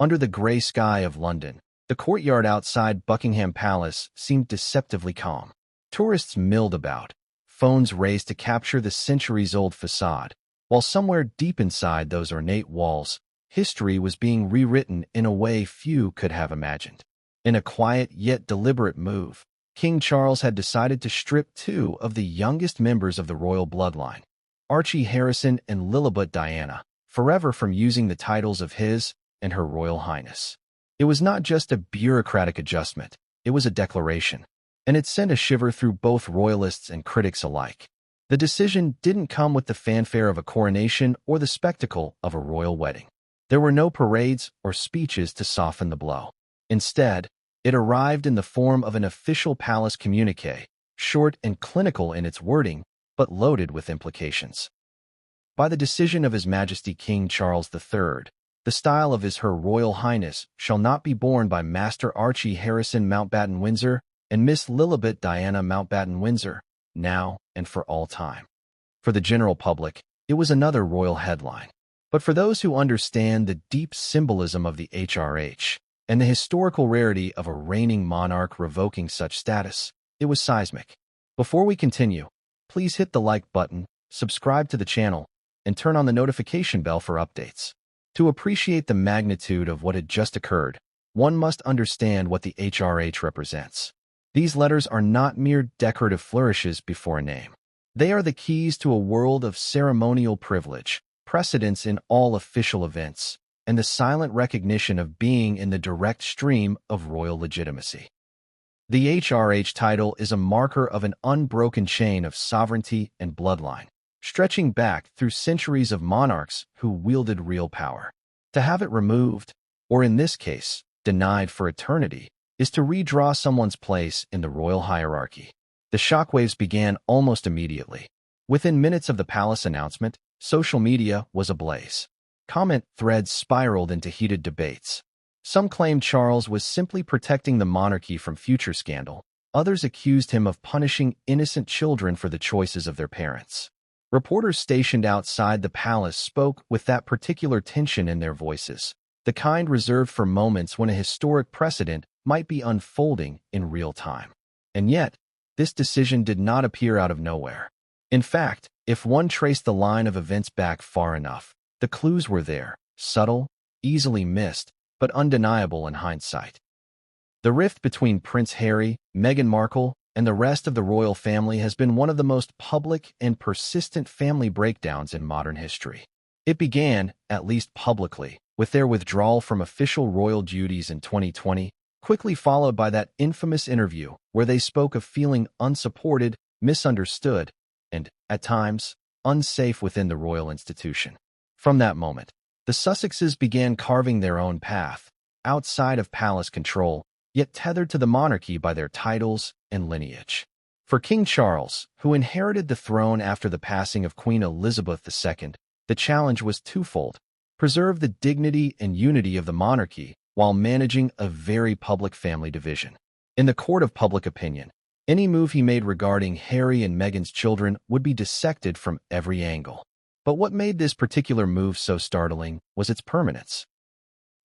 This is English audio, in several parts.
Under the grey sky of London, the courtyard outside Buckingham Palace seemed deceptively calm. Tourists milled about, phones raised to capture the centuries-old facade, while somewhere deep inside those ornate walls, history was being rewritten in a way few could have imagined. In a quiet yet deliberate move, King Charles had decided to strip two of the youngest members of the royal bloodline, Archie Harrison and Lilibet Diana, forever from using the titles of His and Her Royal Highness. It was not just a bureaucratic adjustment, it was a declaration, and it sent a shiver through both royalists and critics alike. The decision didn't come with the fanfare of a coronation or the spectacle of a royal wedding. There were no parades or speeches to soften the blow. Instead, it arrived in the form of an official palace communiqué, short and clinical in its wording, but loaded with implications. By the decision of His Majesty King Charles III, the style of Her Royal Highness shall not be borne by Master Archie Harrison Mountbatten Windsor and Miss Lilibet Diana Mountbatten Windsor, now and for all time. For the general public, it was another royal headline. But for those who understand the deep symbolism of the HRH and the historical rarity of a reigning monarch revoking such status, it was seismic. Before we continue, please hit the like button, subscribe to the channel, and turn on the notification bell for updates. To appreciate the magnitude of what had just occurred, one must understand what the HRH represents. These letters are not mere decorative flourishes before a name. They are the keys to a world of ceremonial privilege, precedence in all official events, and the silent recognition of being in the direct stream of royal legitimacy. The HRH title is a marker of an unbroken chain of sovereignty and bloodline, stretching back through centuries of monarchs who wielded real power. To have it removed, or in this case, denied for eternity, is to redraw someone's place in the royal hierarchy. The shockwaves began almost immediately. Within minutes of the palace announcement, social media was ablaze. Comment threads spiraled into heated debates. Some claimed Charles was simply protecting the monarchy from future scandal. Others accused him of punishing innocent children for the choices of their parents. Reporters stationed outside the palace spoke with that particular tension in their voices, the kind reserved for moments when a historic precedent might be unfolding in real time. And yet, this decision did not appear out of nowhere. In fact, if one traced the line of events back far enough, the clues were there, subtle, easily missed, but undeniable in hindsight. The rift between Prince Harry, Meghan Markle, and the rest of the royal family has been one of the most public and persistent family breakdowns in modern history. It began, at least publicly, with their withdrawal from official royal duties in 2020, quickly followed by that infamous interview where they spoke of feeling unsupported, misunderstood, and, at times, unsafe within the royal institution. From that moment, the Sussexes began carving their own path, outside of palace control, yet tethered to the monarchy by their titles and lineage. For King Charles, who inherited the throne after the passing of Queen Elizabeth II, the challenge was twofold: preserve the dignity and unity of the monarchy while managing a very public family division. In the court of public opinion, any move he made regarding Harry and Meghan's children would be dissected from every angle. But what made this particular move so startling was its permanence.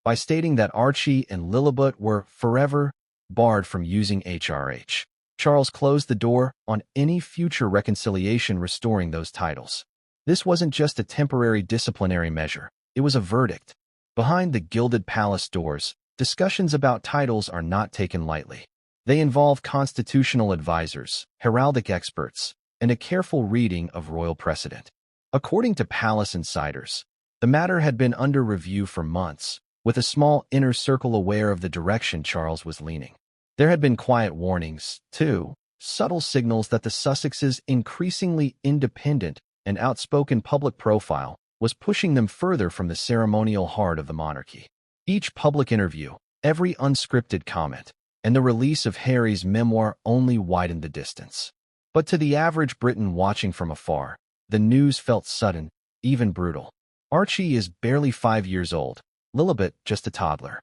By stating that Archie and Lilibet were forever barred from using HRH, Charles closed the door on any future reconciliation restoring those titles. This wasn't just a temporary disciplinary measure, it was a verdict. Behind the gilded palace doors, discussions about titles are not taken lightly. They involve constitutional advisors, heraldic experts, and a careful reading of royal precedent. According to palace insiders, the matter had been under review for months, with a small inner circle aware of the direction Charles was leaning. There had been quiet warnings, too, subtle signals that the Sussexes' increasingly independent and outspoken public profile was pushing them further from the ceremonial heart of the monarchy. Each public interview, every unscripted comment, and the release of Harry's memoir only widened the distance. But to the average Briton watching from afar, the news felt sudden, even brutal. Archie is barely 5 years old, Lilibet just a toddler.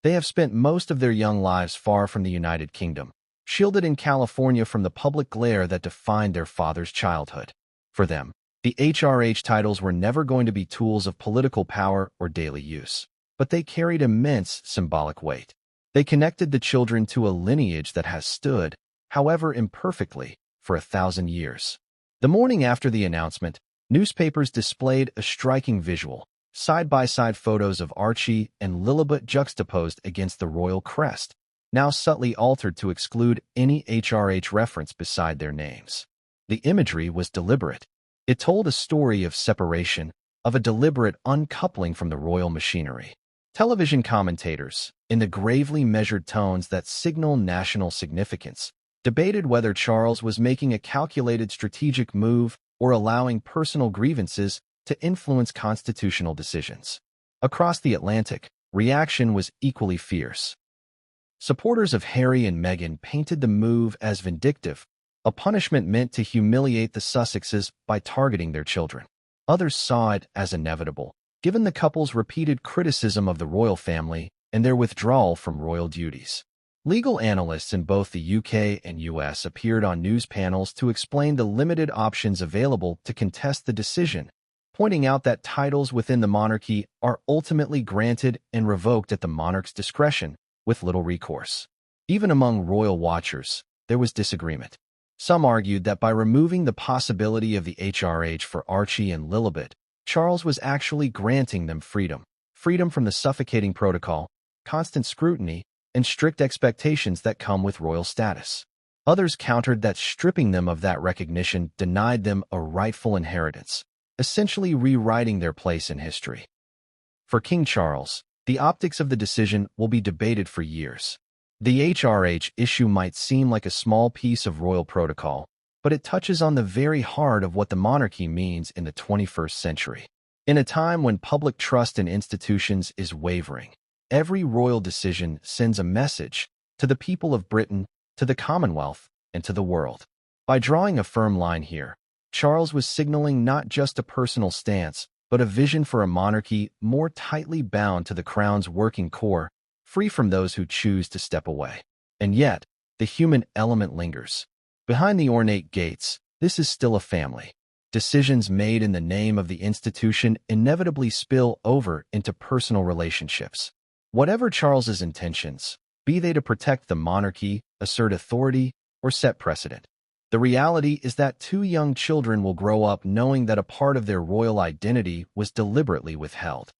They have spent most of their young lives far from the United Kingdom, shielded in California from the public glare that defined their father's childhood. For them, the HRH titles were never going to be tools of political power or daily use. but they carried immense symbolic weight. They connected the children to a lineage that has stood, however imperfectly, for 1,000 years. The morning after the announcement, newspapers displayed a striking visual: side-by-side photos of Archie and Lilibet juxtaposed against the royal crest, now subtly altered to exclude any HRH reference beside their names. The imagery was deliberate. It told a story of separation, of a deliberate uncoupling from the royal machinery. Television commentators, in the gravely measured tones that signal national significance, debated whether Charles was making a calculated strategic move or allowing personal grievances to influence constitutional decisions. Across the Atlantic, reaction was equally fierce. Supporters of Harry and Meghan painted the move as vindictive, a punishment meant to humiliate the Sussexes by targeting their children. Others saw it as inevitable, given the couple's repeated criticism of the royal family and their withdrawal from royal duties. Legal analysts in both the UK and US appeared on news panels to explain the limited options available to contest the decision, pointing out that titles within the monarchy are ultimately granted and revoked at the monarch's discretion, with little recourse. Even among royal watchers, there was disagreement. Some argued that by removing the possibility of the HRH for Archie and Lilibet, Charles was actually granting them freedom from the suffocating protocol, constant scrutiny, and strict expectations that come with royal status. Others countered that stripping them of that recognition denied them a rightful inheritance, essentially rewriting their place in history. For King Charles, the optics of the decision will be debated for years. The HRH issue might seem like a small piece of royal protocol, but it touches on the very heart of what the monarchy means in the 21st century. In a time when public trust in institutions is wavering, every royal decision sends a message to the people of Britain, to the Commonwealth, and to the world. By drawing a firm line here, Charles was signaling not just a personal stance, but a vision for a monarchy more tightly bound to the crown's working core, free from those who choose to step away. And yet, the human element lingers. Behind the ornate gates, this is still a family. Decisions made in the name of the institution inevitably spill over into personal relationships. Whatever Charles's intentions, be they to protect the monarchy, assert authority, or set precedent, the reality is that two young children will grow up knowing that a part of their royal identity was deliberately withheld.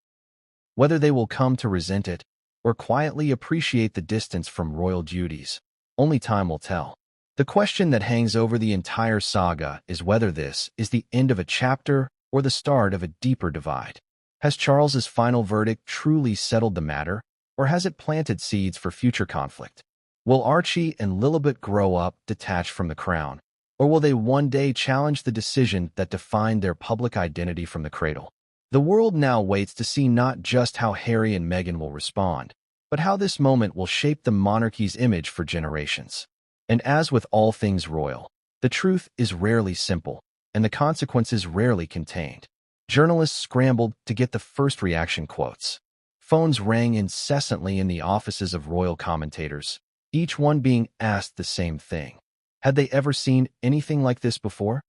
Whether they will come to resent it or quietly appreciate the distance from royal duties, only time will tell. The question that hangs over the entire saga is whether this is the end of a chapter or the start of a deeper divide. Has Charles's final verdict truly settled the matter, or has it planted seeds for future conflict? Will Archie and Lilibet grow up detached from the crown, or will they one day challenge the decision that defined their public identity from the cradle? The world now waits to see not just how Harry and Meghan will respond, but how this moment will shape the monarchy's image for generations. And as with all things royal, the truth is rarely simple, and the consequences rarely contained. Journalists scrambled to get the first reaction quotes. Phones rang incessantly in the offices of royal commentators, each one being asked the same thing. Had they ever seen anything like this before?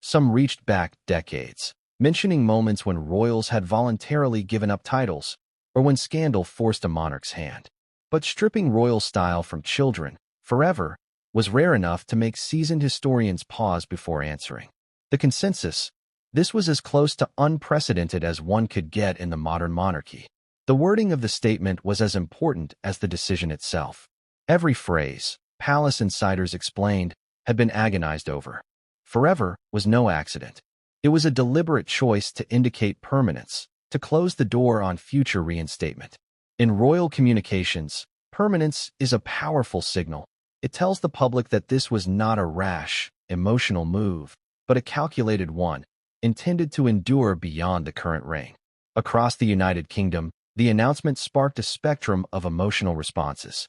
Some reached back decades, mentioning moments when royals had voluntarily given up titles, or when scandal forced a monarch's hand. But stripping royal style from children, forever, was rare enough to make seasoned historians pause before answering. The consensus: this was as close to unprecedented as one could get in the modern monarchy. The wording of the statement was as important as the decision itself. Every phrase, palace insiders explained, had been agonized over. Forever was no accident. It was a deliberate choice to indicate permanence, to close the door on future reinstatement. In royal communications, permanence is a powerful signal. It tells the public that this was not a rash, emotional move, but a calculated one, intended to endure beyond the current reign. Across the United Kingdom, the announcement sparked a spectrum of emotional responses.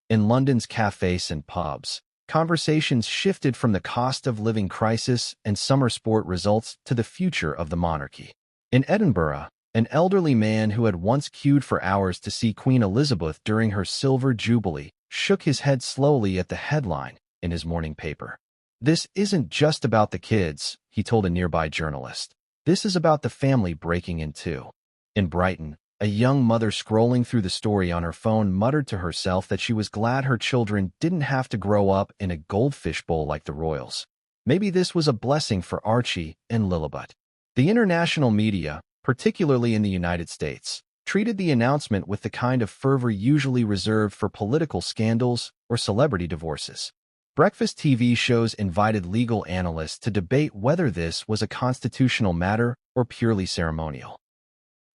In London's cafes and pubs, conversations shifted from the cost of living crisis and summer sport results to the future of the monarchy. In Edinburgh, an elderly man who had once queued for hours to see Queen Elizabeth during her Silver Jubilee shook his head slowly at the headline in his morning paper. "This isn't just about the kids," he told a nearby journalist. "This is about the family breaking in two." In Brighton, A young mother scrolling through the story on her phone muttered to herself that she was glad her children didn't have to grow up in a goldfish bowl like the royals. Maybe this was a blessing for Archie and Lilibet. The international media, particularly in the United States, treated the announcement with the kind of fervor usually reserved for political scandals or celebrity divorces. Breakfast TV shows invited legal analysts to debate whether this was a constitutional matter or purely ceremonial.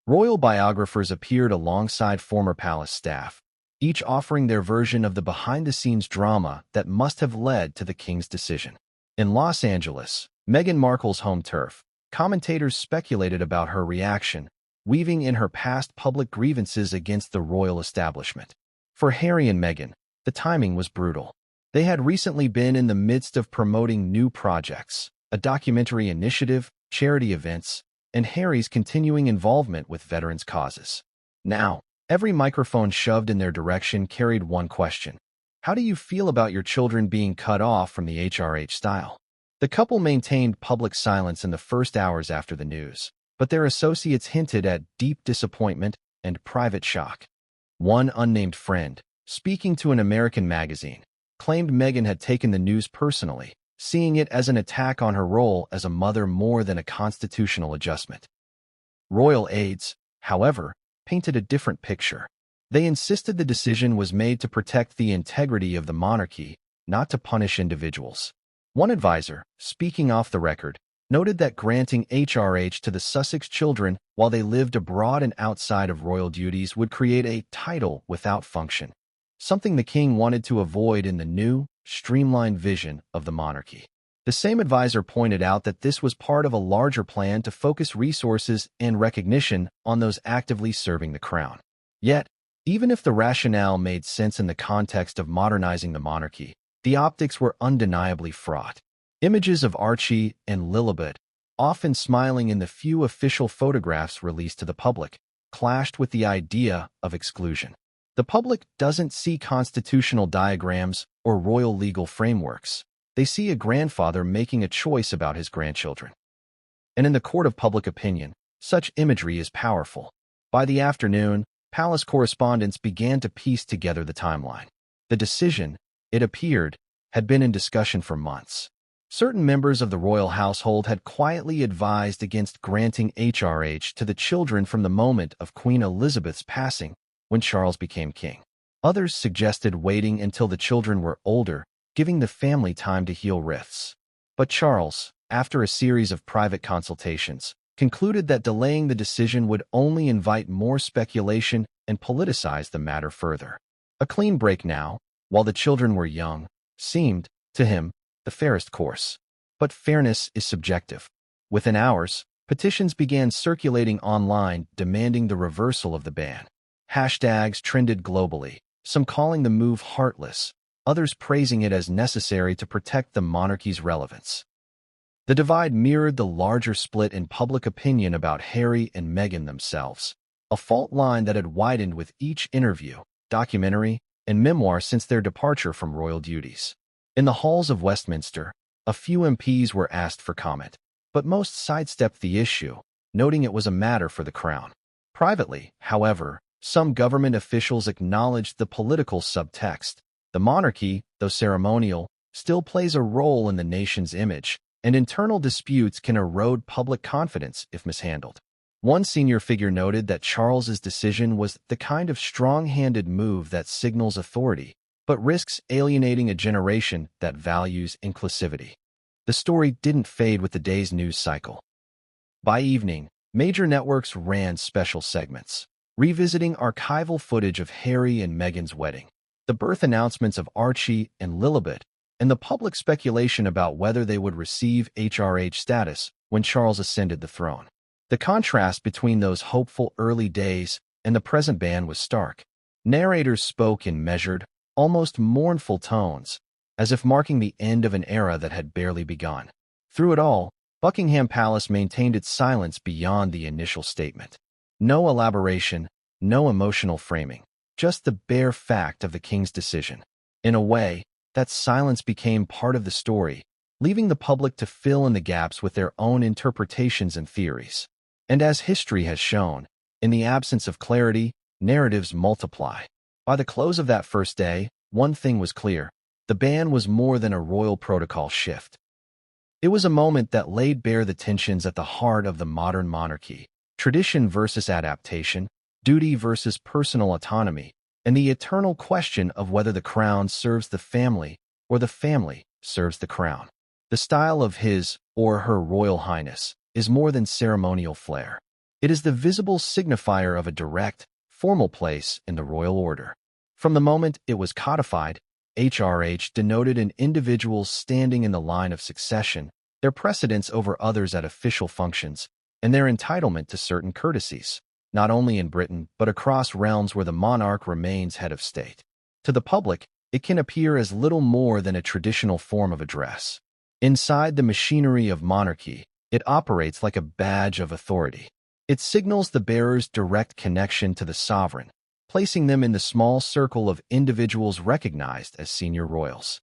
Royal biographers appeared alongside former palace staff, each offering their version of the behind-the-scenes drama that must have led to the king's decision. In Los Angeles, Meghan Markle's home turf, commentators speculated about her reaction, weaving in her past public grievances against the royal establishment. For Harry and Meghan, the timing was brutal. They had recently been in the midst of promoting new projects, a documentary initiative, charity events, and Harry's continuing involvement with veterans' causes. Now, every microphone shoved in their direction carried one question. How do you feel about your children being cut off from the HRH style? The couple maintained public silence in the first hours after the news, but their associates hinted at deep disappointment and private shock. One unnamed friend, speaking to an American magazine, claimed Meghan had taken the news personally, seeing it as an attack on her role as a mother more than a constitutional adjustment. Royal aides, however, painted a different picture. They insisted the decision was made to protect the integrity of the monarchy, not to punish individuals. One advisor, speaking off the record, noted that granting HRH to the Sussex children while they lived abroad and outside of royal duties would create a title without function, something the king wanted to avoid in the new, streamlined vision of the monarchy. The same advisor pointed out that this was part of a larger plan to focus resources and recognition on those actively serving the crown. Yet, even if the rationale made sense in the context of modernizing the monarchy, the optics were undeniably fraught. Images of Archie and Lilibet, often smiling in the few official photographs released to the public, clashed with the idea of exclusion. The public doesn't see constitutional diagrams or royal legal frameworks. They see a grandfather making a choice about his grandchildren. And in the court of public opinion, such imagery is powerful. By the afternoon, palace correspondents began to piece together the timeline. The decision, it appeared, had been in discussion for months. Certain members of the royal household had quietly advised against granting HRH to the children from the moment of Queen Elizabeth's passing when Charles became king. Others suggested waiting until the children were older, giving the family time to heal rifts. But Charles, after a series of private consultations, concluded that delaying the decision would only invite more speculation and politicize the matter further. A clean break now, while the children were young, seemed, to him, the fairest course. But fairness is subjective. Within hours, petitions began circulating online demanding the reversal of the ban. Hashtags trended globally, some calling the move heartless, others praising it as necessary to protect the monarchy's relevance. The divide mirrored the larger split in public opinion about Harry and Meghan themselves, a fault line that had widened with each interview, documentary, and memoir since their departure from royal duties. In the halls of Westminster, a few MPs were asked for comment, but most sidestepped the issue, noting it was a matter for the crown. Privately, however, some government officials acknowledged the political subtext. The monarchy, though ceremonial, still plays a role in the nation's image, and internal disputes can erode public confidence if mishandled. One senior figure noted that Charles's decision was the kind of strong-handed move that signals authority, but risks alienating a generation that values inclusivity. The story didn't fade with the day's news cycle. By evening, major networks ran special segments, revisiting archival footage of Harry and Meghan's wedding, the birth announcements of Archie and Lilibet, and the public speculation about whether they would receive HRH status when Charles ascended the throne. The contrast between those hopeful early days and the present ban was stark. Narrators spoke in measured, almost mournful tones, as if marking the end of an era that had barely begun. Through it all, Buckingham Palace maintained its silence beyond the initial statement. No elaboration, no emotional framing, just the bare fact of the king's decision. In a way, that silence became part of the story, leaving the public to fill in the gaps with their own interpretations and theories. And as history has shown, In the absence of clarity, narratives multiply. By the close of that first day, one thing was clear. The ban was more than a royal protocol shift. It was a moment that laid bare the tensions at the heart of the modern monarchy: tradition versus adaptation, duty versus personal autonomy, and the eternal question of whether the crown serves the family or the family serves the crown. The style of His or Her Royal Highness is more than ceremonial flair. It is the visible signifier of a direct, formal place in the royal order. From the moment it was codified, HRH denoted an individual's standing in the line of succession, their precedence over others at official functions, and their entitlement to certain courtesies, not only in Britain but across realms where the monarch remains head of state. To the public, it can appear as little more than a traditional form of address. Inside the machinery of monarchy, it operates like a badge of authority. It signals the bearer's direct connection to the sovereign, placing them in the small circle of individuals recognized as senior royals.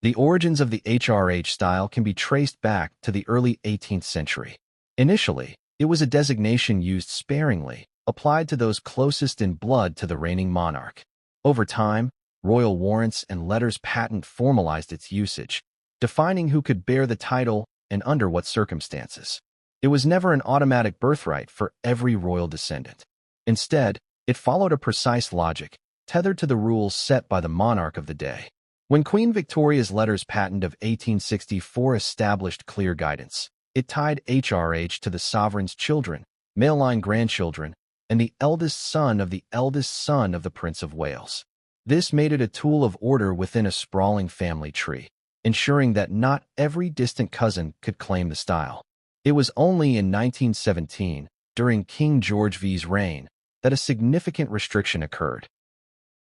The origins of the HRH style can be traced back to the early 18th century. Initially, it was a designation used sparingly, applied to those closest in blood to the reigning monarch. Over time, royal warrants and letters patent formalized its usage, defining who could bear the title and under what circumstances. It was never an automatic birthright for every royal descendant. Instead, it followed a precise logic, tethered to the rules set by the monarch of the day. When Queen Victoria's letters patent of 1864 established clear guidance, it tied HRH to the sovereign's children, male line grandchildren, and the eldest son of the Prince of Wales. This made it a tool of order within a sprawling family tree, ensuring that not every distant cousin could claim the style. It was only in 1917, during King George V's reign, that a significant restriction occurred.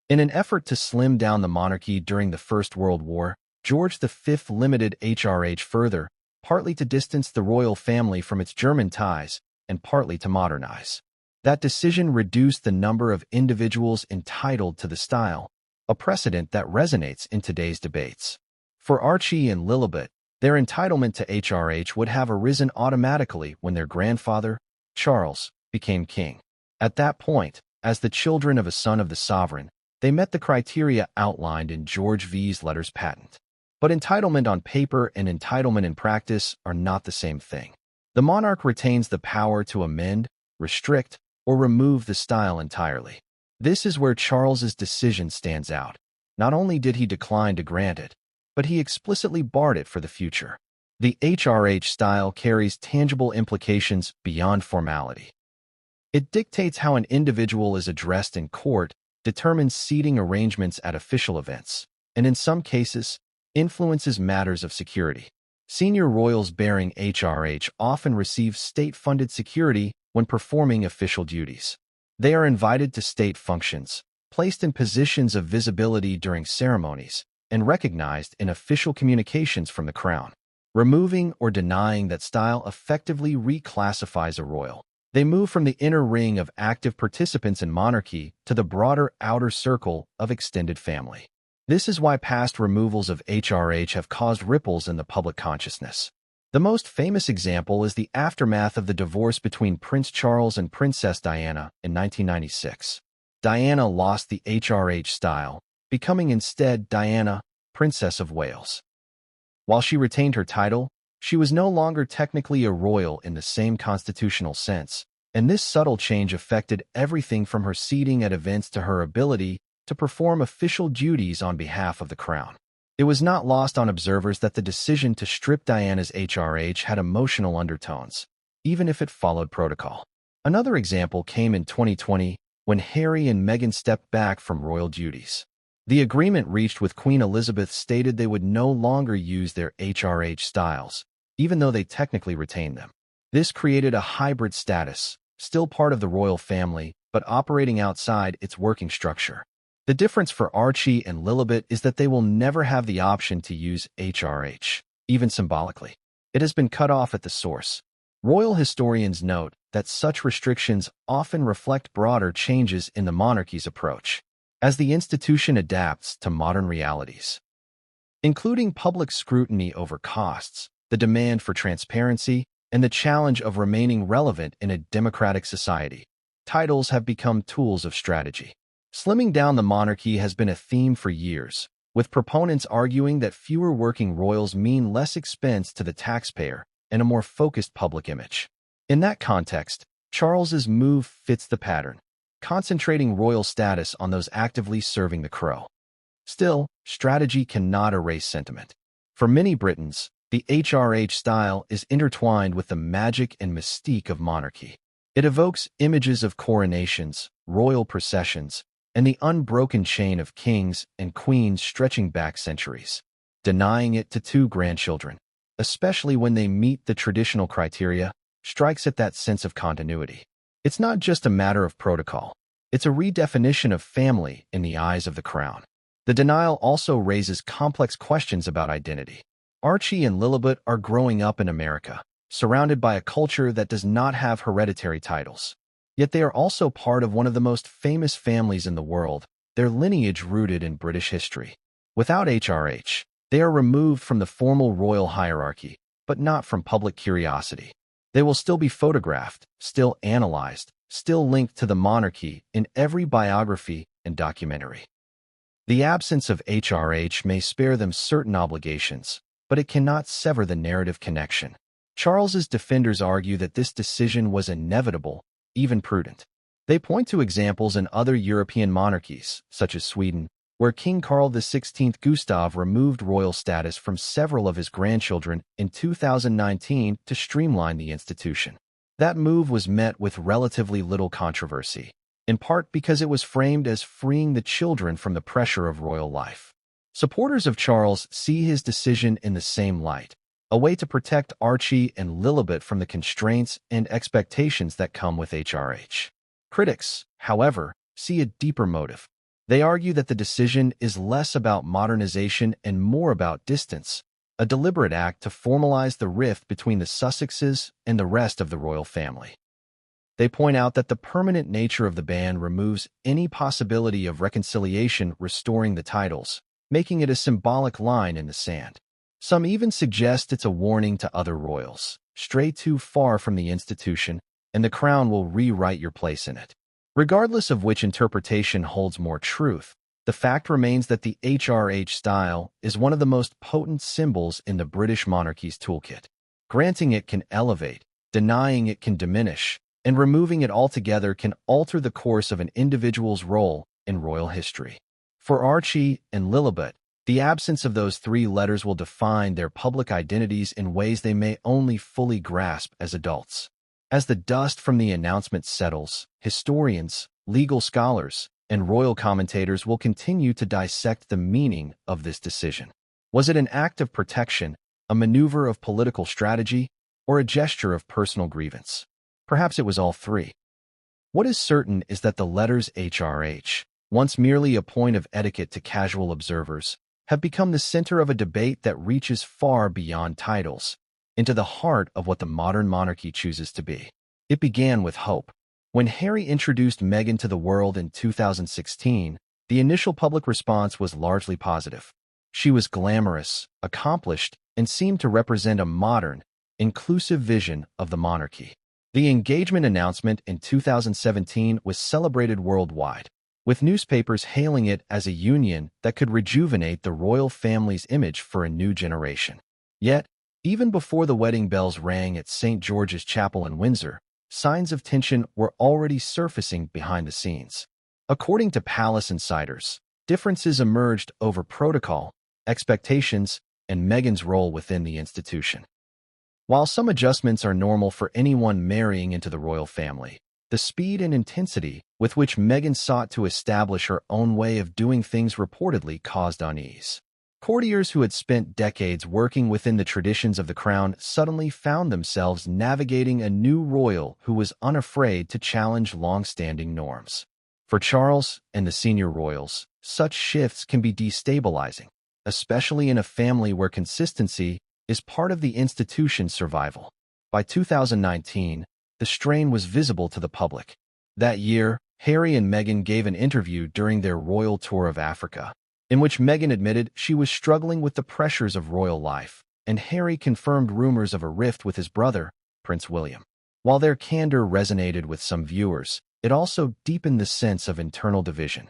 In an effort to slim down the monarchy during the First World War, George V limited HRH further, partly to distance the royal family from its German ties and partly to modernize. That decision reduced the number of individuals entitled to the style, a precedent that resonates in today's debates. For Archie and Lilibet, their entitlement to HRH would have arisen automatically when their grandfather, Charles, became king. At that point, as the children of a son of the sovereign, they met the criteria outlined in George V's letters patent. But entitlement on paper and entitlement in practice are not the same thing. The monarch retains the power to amend, restrict, or remove the style entirely. This is where Charles's decision stands out. Not only did he decline to grant it, but he explicitly barred it for the future. The HRH style carries tangible implications beyond formality. It dictates how an individual is addressed in court, determines seating arrangements at official events, and in some cases, influences matters of security. Senior royals bearing HRH often receive state-funded security when performing official duties. They are invited to state functions, placed in positions of visibility during ceremonies, and recognized in official communications from the crown. Removing or denying that style effectively reclassifies a royal. They move from the inner ring of active participants in monarchy to the broader outer circle of extended family. This is why past removals of HRH have caused ripples in the public consciousness. The most famous example is the aftermath of the divorce between Prince Charles and Princess Diana in 1996. Diana lost the HRH style, becoming instead Diana, Princess of Wales. While she retained her title, she was no longer technically a royal in the same constitutional sense, and this subtle change affected everything from her seating at events to her ability to perform official duties on behalf of the crown. It was not lost on observers that the decision to strip Diana's HRH had emotional undertones, even if it followed protocol. Another example came in 2020 when Harry and Meghan stepped back from royal duties. The agreement reached with Queen Elizabeth stated they would no longer use their HRH styles, even though they technically retained them. This created a hybrid status, still part of the royal family, but operating outside its working structure. The difference for Archie and Lilibet is that they will never have the option to use HRH, even symbolically. It has been cut off at the source. Royal historians note that such restrictions often reflect broader changes in the monarchy's approach, as the institution adapts to modern realities, including public scrutiny over costs, the demand for transparency, and the challenge of remaining relevant in a democratic society. titles have become tools of strategy. Slimming down the monarchy has been a theme for years, with proponents arguing that fewer working royals mean less expense to the taxpayer and a more focused public image. In that context, Charles's move fits the pattern, concentrating royal status on those actively serving the crown. Still, strategy cannot erase sentiment. For many Britons, the HRH style is intertwined with the magic and mystique of monarchy. It evokes images of coronations, royal processions, and the unbroken chain of kings and queens stretching back centuries. Denying it to two grandchildren, especially when they meet the traditional criteria, strikes at that sense of continuity. It's not just a matter of protocol. It's a redefinition of family in the eyes of the crown. The denial also raises complex questions about identity. Archie and Lilibet are growing up in America, surrounded by a culture that does not have hereditary titles. Yet they are also part of one of the most famous families in the world, their lineage rooted in British history. Without HRH, they are removed from the formal royal hierarchy, but not from public curiosity. They will still be photographed, still analyzed, still linked to the monarchy in every biography and documentary. The absence of HRH may spare them certain obligations, but it cannot sever the narrative connection. Charles's defenders argue that this decision was inevitable, even prudent. They point to examples in other European monarchies, such as Sweden, where King Carl XVI Gustav removed royal status from several of his grandchildren in 2019 to streamline the institution. That move was met with relatively little controversy, in part because it was framed as freeing the children from the pressure of royal life. Supporters of Charles see his decision in the same light, a way to protect Archie and Lilibet from the constraints and expectations that come with HRH. Critics, however, see a deeper motive. They argue that the decision is less about modernization and more about distance, a deliberate act to formalize the rift between the Sussexes and the rest of the royal family. They point out that the permanent nature of the ban removes any possibility of reconciliation restoring the titles, making it a symbolic line in the sand. Some even suggest it's a warning to other royals: stray too far from the institution, and the crown will rewrite your place in it. Regardless of which interpretation holds more truth, the fact remains that the HRH style is one of the most potent symbols in the British monarchy's toolkit. Granting it can elevate, denying it can diminish, and removing it altogether can alter the course of an individual's role in royal history. For Archie and Lilibet, the absence of those three letters will define their public identities in ways they may only fully grasp as adults. As the dust from the announcement settles, historians, legal scholars, and royal commentators will continue to dissect the meaning of this decision. Was it an act of protection, a maneuver of political strategy, or a gesture of personal grievance? Perhaps it was all three. What is certain is that the letters HRH, once merely a point of etiquette to casual observers, have become the center of a debate that reaches far beyond titles, into the heart of what the modern monarchy chooses to be. It began with hope. When Harry introduced Meghan to the world in 2016, the initial public response was largely positive. She was glamorous, accomplished, and seemed to represent a modern, inclusive vision of the monarchy. The engagement announcement in 2017 was celebrated worldwide, with newspapers hailing it as a union that could rejuvenate the royal family's image for a new generation. Yet, even before the wedding bells rang at St. George's Chapel in Windsor, signs of tension were already surfacing behind the scenes. According to palace insiders, differences emerged over protocol, expectations, and Meghan's role within the institution. While some adjustments are normal for anyone marrying into the royal family, the speed and intensity with which Meghan sought to establish her own way of doing things reportedly caused unease. Courtiers who had spent decades working within the traditions of the crown suddenly found themselves navigating a new royal who was unafraid to challenge long-standing norms. For Charles and the senior royals, such shifts can be destabilizing, especially in a family where consistency is part of the institution's survival. By 2019, the strain was visible to the public. That year, Harry and Meghan gave an interview during their royal tour of Africa, in which Meghan admitted she was struggling with the pressures of royal life, and Harry confirmed rumors of a rift with his brother, Prince William. While their candor resonated with some viewers, it also deepened the sense of internal division.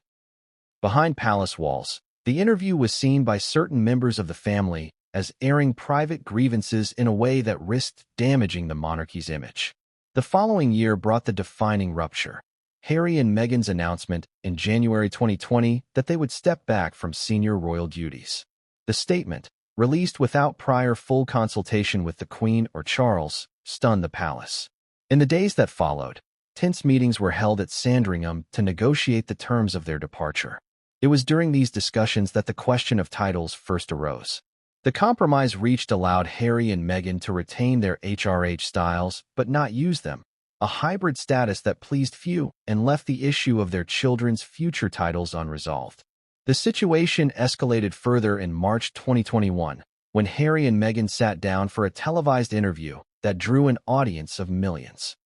Behind palace walls, the interview was seen by certain members of the family as airing private grievances in a way that risked damaging the monarchy's image. The following year brought the defining rupture: Harry and Meghan's announcement in January 2020 that they would step back from senior royal duties. The statement, released without prior full consultation with the Queen or Charles, stunned the palace. In the days that followed, tense meetings were held at Sandringham to negotiate the terms of their departure. It was during these discussions that the question of titles first arose. The compromise reached allowed Harry and Meghan to retain their HRH styles but not use them, a hybrid status that pleased few and left the issue of their children's future titles unresolved. The situation escalated further in March 2021, when Harry and Meghan sat down for a televised interview that drew an audience of millions.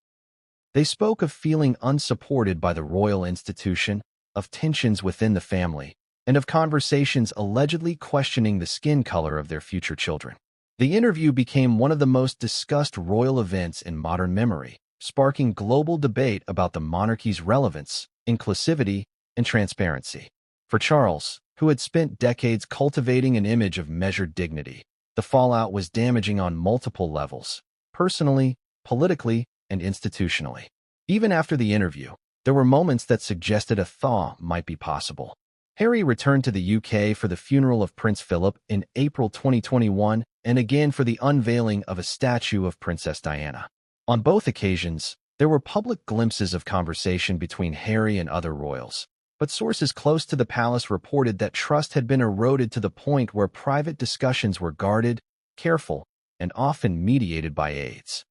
They spoke of feeling unsupported by the royal institution, of tensions within the family, and of conversations allegedly questioning the skin color of their future children. The interview became one of the most discussed royal events in modern memory, sparking global debate about the monarchy's relevance, inclusivity, and transparency. For Charles, who had spent decades cultivating an image of measured dignity, the fallout was damaging on multiple levels: personally, politically, and institutionally. Even after the interview, there were moments that suggested a thaw might be possible. Harry returned to the UK for the funeral of Prince Philip in April 2021 and again for the unveiling of a statue of Princess Diana. On both occasions, there were public glimpses of conversation between Harry and other royals, but sources close to the palace reported that trust had been eroded to the point where private discussions were guarded, careful, and often mediated by aides.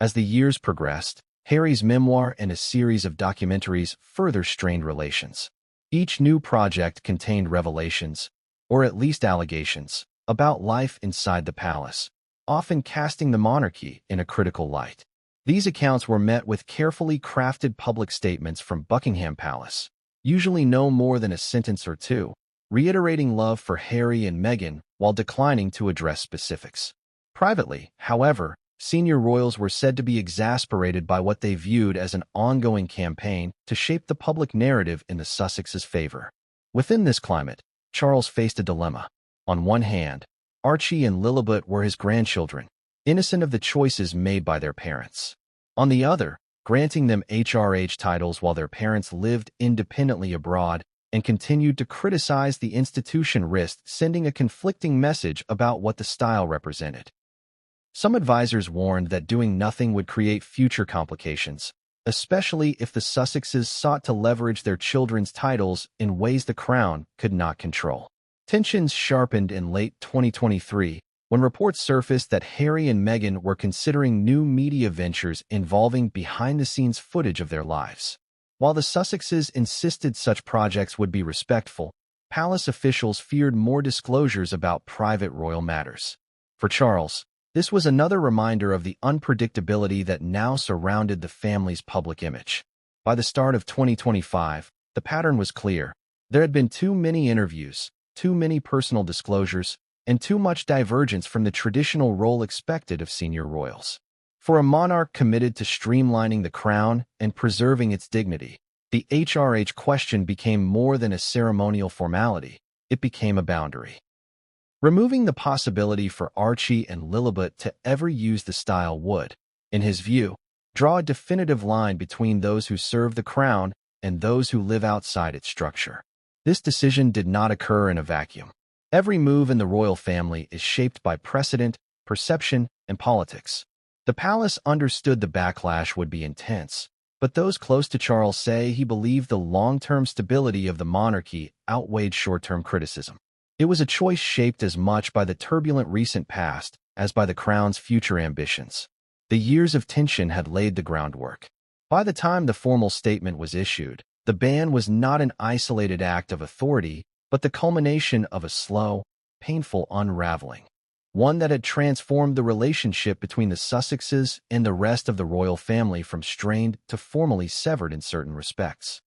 As the years progressed, Harry's memoir and a series of documentaries further strained relations. Each new project contained revelations, or at least allegations, about life inside the palace, often casting the monarchy in a critical light. These accounts were met with carefully crafted public statements from Buckingham Palace, usually no more than a sentence or two, reiterating love for Harry and Meghan while declining to address specifics. Privately, however, senior royals were said to be exasperated by what they viewed as an ongoing campaign to shape the public narrative in the Sussexes' favor. Within this climate, Charles faced a dilemma. On one hand, Archie and Lilibet were his grandchildren, innocent of the choices made by their parents. On the other, granting them HRH titles while their parents lived independently abroad and continued to criticize the institution risked sending a conflicting message about what the style represented. Some advisors warned that doing nothing would create future complications, especially if the Sussexes sought to leverage their children's titles in ways the crown could not control. Tensions sharpened in late 2023 when reports surfaced that Harry and Meghan were considering new media ventures involving behind-the-scenes footage of their lives. While the Sussexes insisted such projects would be respectful, palace officials feared more disclosures about private royal matters. For Charles, this was another reminder of the unpredictability that now surrounded the family's public image. By the start of 2025, the pattern was clear. There had been too many interviews, too many personal disclosures, and too much divergence from the traditional role expected of senior royals. For a monarch committed to streamlining the crown and preserving its dignity, the HRH question became more than a ceremonial formality. It became a boundary. Removing the possibility for Archie and Lilibet to ever use the style would, in his view, draw a definitive line between those who serve the crown and those who live outside its structure. This decision did not occur in a vacuum. Every move in the royal family is shaped by precedent, perception, and politics. The palace understood the backlash would be intense, but those close to Charles say he believed the long-term stability of the monarchy outweighed short-term criticism. It was a choice shaped as much by the turbulent recent past as by the crown's future ambitions. The years of tension had laid the groundwork. By the time the formal statement was issued, the ban was not an isolated act of authority, but the culmination of a slow, painful unraveling, one that had transformed the relationship between the Sussexes and the rest of the royal family from strained to formally severed in certain respects.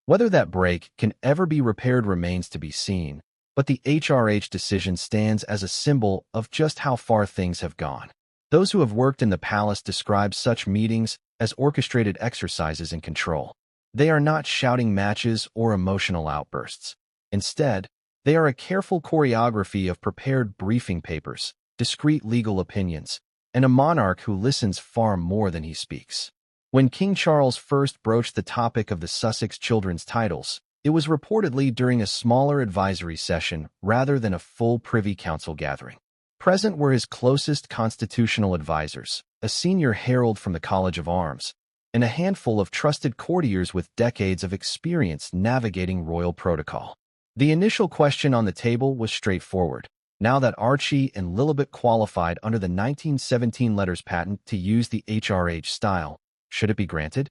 Whether that break can ever be repaired remains to be seen, but the HRH decision stands as a symbol of just how far things have gone. Those who have worked in the palace describe such meetings as orchestrated exercises in control. They are not shouting matches or emotional outbursts. Instead, they are a careful choreography of prepared briefing papers, discreet legal opinions, and a monarch who listens far more than he speaks. When King Charles first broached the topic of the Sussex children's titles, it was reportedly during a smaller advisory session rather than a full Privy Council gathering. Present were his closest constitutional advisors, a senior herald from the College of Arms, and a handful of trusted courtiers with decades of experience navigating royal protocol. The initial question on the table was straightforward. Now that Archie and Lilibet qualified under the 1917 letters patent to use the HRH style, should it be granted?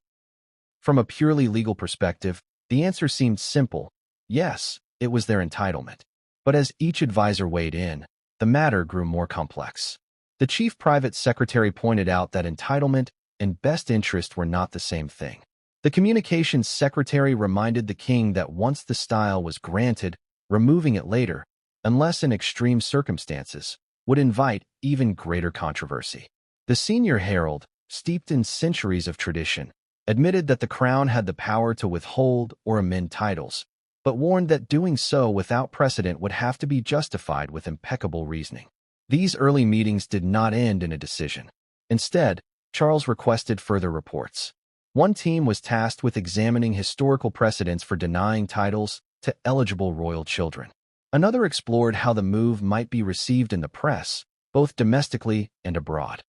From a purely legal perspective, the answer seemed simple. Yes, it was their entitlement. But as each advisor weighed in, the matter grew more complex. The chief private secretary pointed out that entitlement and best interest were not the same thing. The communications secretary reminded the king that once the style was granted, removing it later, unless in extreme circumstances, would invite even greater controversy. The senior herald, steeped in centuries of tradition, admitted that the crown had the power to withhold or amend titles, but warned that doing so without precedent would have to be justified with impeccable reasoning. These early meetings did not end in a decision. Instead, Charles requested further reports. One team was tasked with examining historical precedents for denying titles to eligible royal children. Another explored how the move might be received in the press, both domestically and abroad.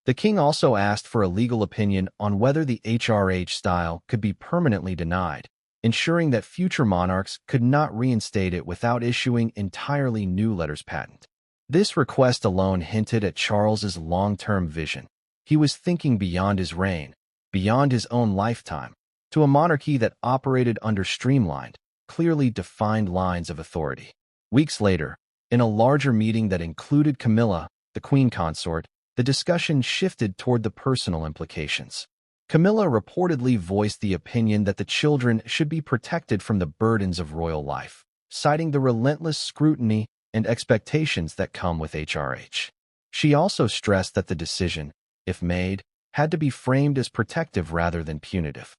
The king also asked for a legal opinion on whether the HRH style could be permanently denied, ensuring that future monarchs could not reinstate it without issuing entirely new letters patent. This request alone hinted at Charles's long-term vision. He was thinking beyond his reign, beyond his own lifetime, to a monarchy that operated under streamlined, clearly defined lines of authority. Weeks later, in a larger meeting that included Camilla, the queen consort, the discussion shifted toward the personal implications. Camilla reportedly voiced the opinion that the children should be protected from the burdens of royal life, citing the relentless scrutiny and expectations that come with HRH. She also stressed that the decision, if made, had to be framed as protective rather than punitive.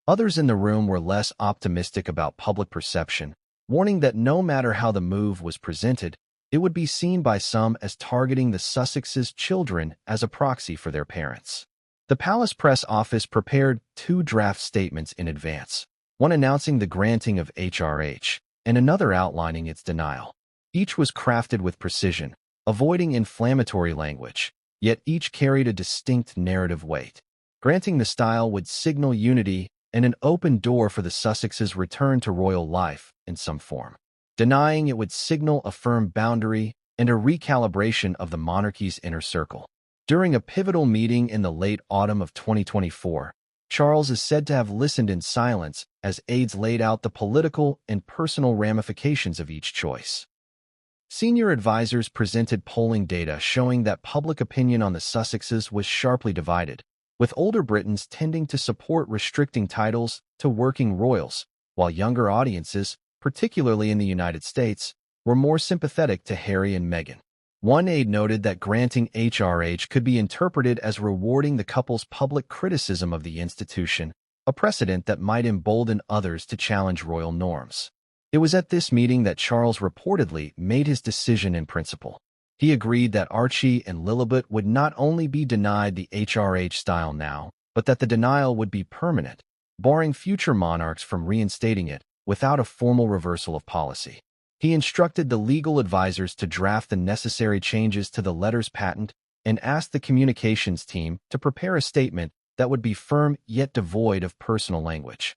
Others in the room were less optimistic about public perception, warning that no matter how the move was presented, it would be seen by some as targeting the Sussex's children as a proxy for their parents. The palace press office prepared 2 draft statements in advance, one announcing the granting of HRH and another outlining its denial. Each was crafted with precision, avoiding inflammatory language, yet each carried a distinct narrative weight. Granting the style would signal unity and an open door for the Sussex's return to royal life in some form. Denying it would signal a firm boundary and a recalibration of the monarchy's inner circle. During a pivotal meeting in the late autumn of 2024, Charles is said to have listened in silence as aides laid out the political and personal ramifications of each choice. Senior advisors presented polling data showing that public opinion on the Sussexes was sharply divided, with older Britons tending to support restricting titles to working royals, while younger audiences, particularly in the United States, were more sympathetic to Harry and Meghan. One aide noted that granting HRH could be interpreted as rewarding the couple's public criticism of the institution, a precedent that might embolden others to challenge royal norms. It was at this meeting that Charles reportedly made his decision in principle. He agreed that Archie and Lilibet would not only be denied the HRH style now, but that the denial would be permanent, barring future monarchs from reinstating it without a formal reversal of policy. He instructed the legal advisors to draft the necessary changes to the letters patent and asked the communications team to prepare a statement that would be firm yet devoid of personal language.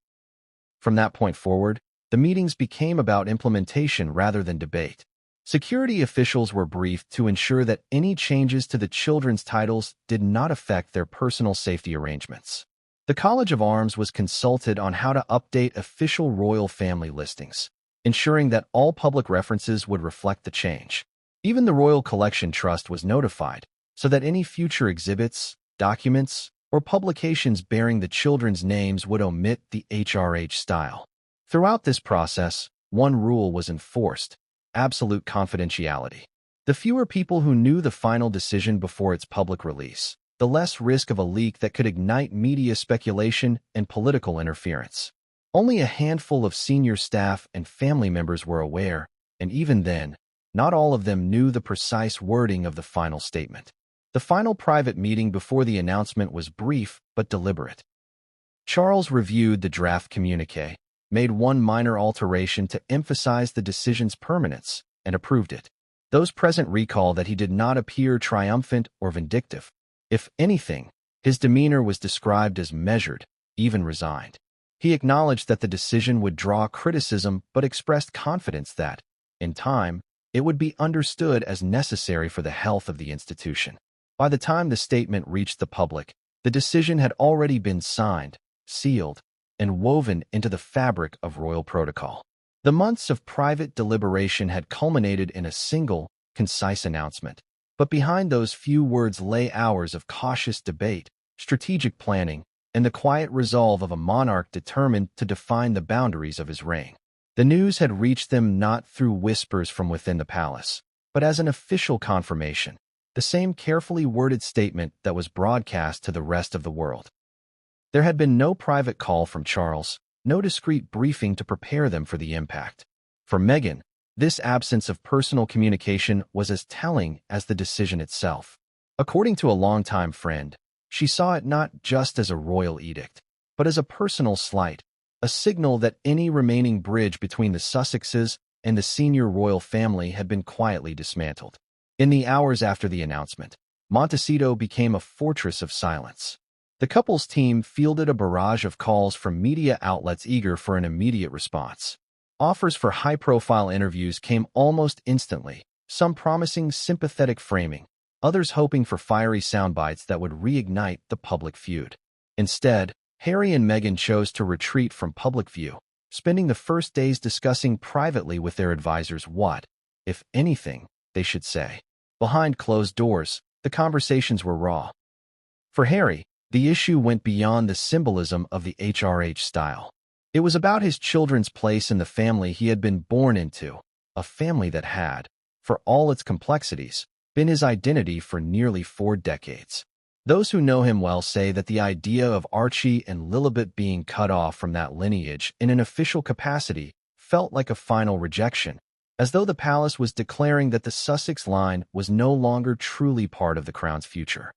From that point forward, the meetings became about implementation rather than debate. Security officials were briefed to ensure that any changes to the children's titles did not affect their personal safety arrangements. The College of Arms was consulted on how to update official royal family listings, ensuring that all public references would reflect the change. Even the Royal Collection Trust was notified, so that any future exhibits, documents, or publications bearing the children's names would omit the HRH style. Throughout this process, one rule was enforced: absolute confidentiality. The fewer people who knew the final decision before its public release, the less risk of a leak that could ignite media speculation and political interference. Only a handful of senior staff and family members were aware, and even then, not all of them knew the precise wording of the final statement. The final private meeting before the announcement was brief but deliberate. Charles reviewed the draft communiqué, made one minor alteration to emphasize the decision's permanence, and approved it. Those present recall that he did not appear triumphant or vindictive. If anything, his demeanor was described as measured, even resigned. He acknowledged that the decision would draw criticism but expressed confidence that, in time, it would be understood as necessary for the health of the institution. By the time the statement reached the public, the decision had already been signed, sealed, and woven into the fabric of royal protocol. The months of private deliberation had culminated in a single, concise announcement. But behind those few words lay hours of cautious debate, strategic planning, and the quiet resolve of a monarch determined to define the boundaries of his reign. The news had reached them not through whispers from within the palace, but as an official confirmation, the same carefully worded statement that was broadcast to the rest of the world. There had been no private call from Charles, no discreet briefing to prepare them for the impact. For Meghan, this absence of personal communication was as telling as the decision itself. According to a longtime friend, she saw it not just as a royal edict, but as a personal slight, a signal that any remaining bridge between the Sussexes and the senior royal family had been quietly dismantled. In the hours after the announcement, Montecito became a fortress of silence. The couple's team fielded a barrage of calls from media outlets eager for an immediate response. Offers for high-profile interviews came almost instantly, some promising sympathetic framing, others hoping for fiery soundbites that would reignite the public feud. Instead, Harry and Meghan chose to retreat from public view, spending the first days discussing privately with their advisors what, if anything, they should say. Behind closed doors, the conversations were raw. For Harry, the issue went beyond the symbolism of the HRH style. It was about his children's place in the family he had been born into, a family that had, for all its complexities, been his identity for nearly 4 decades. Those who know him well say that the idea of Archie and Lilibet being cut off from that lineage in an official capacity felt like a final rejection, as though the palace was declaring that the Sussex line was no longer truly part of the crown's future.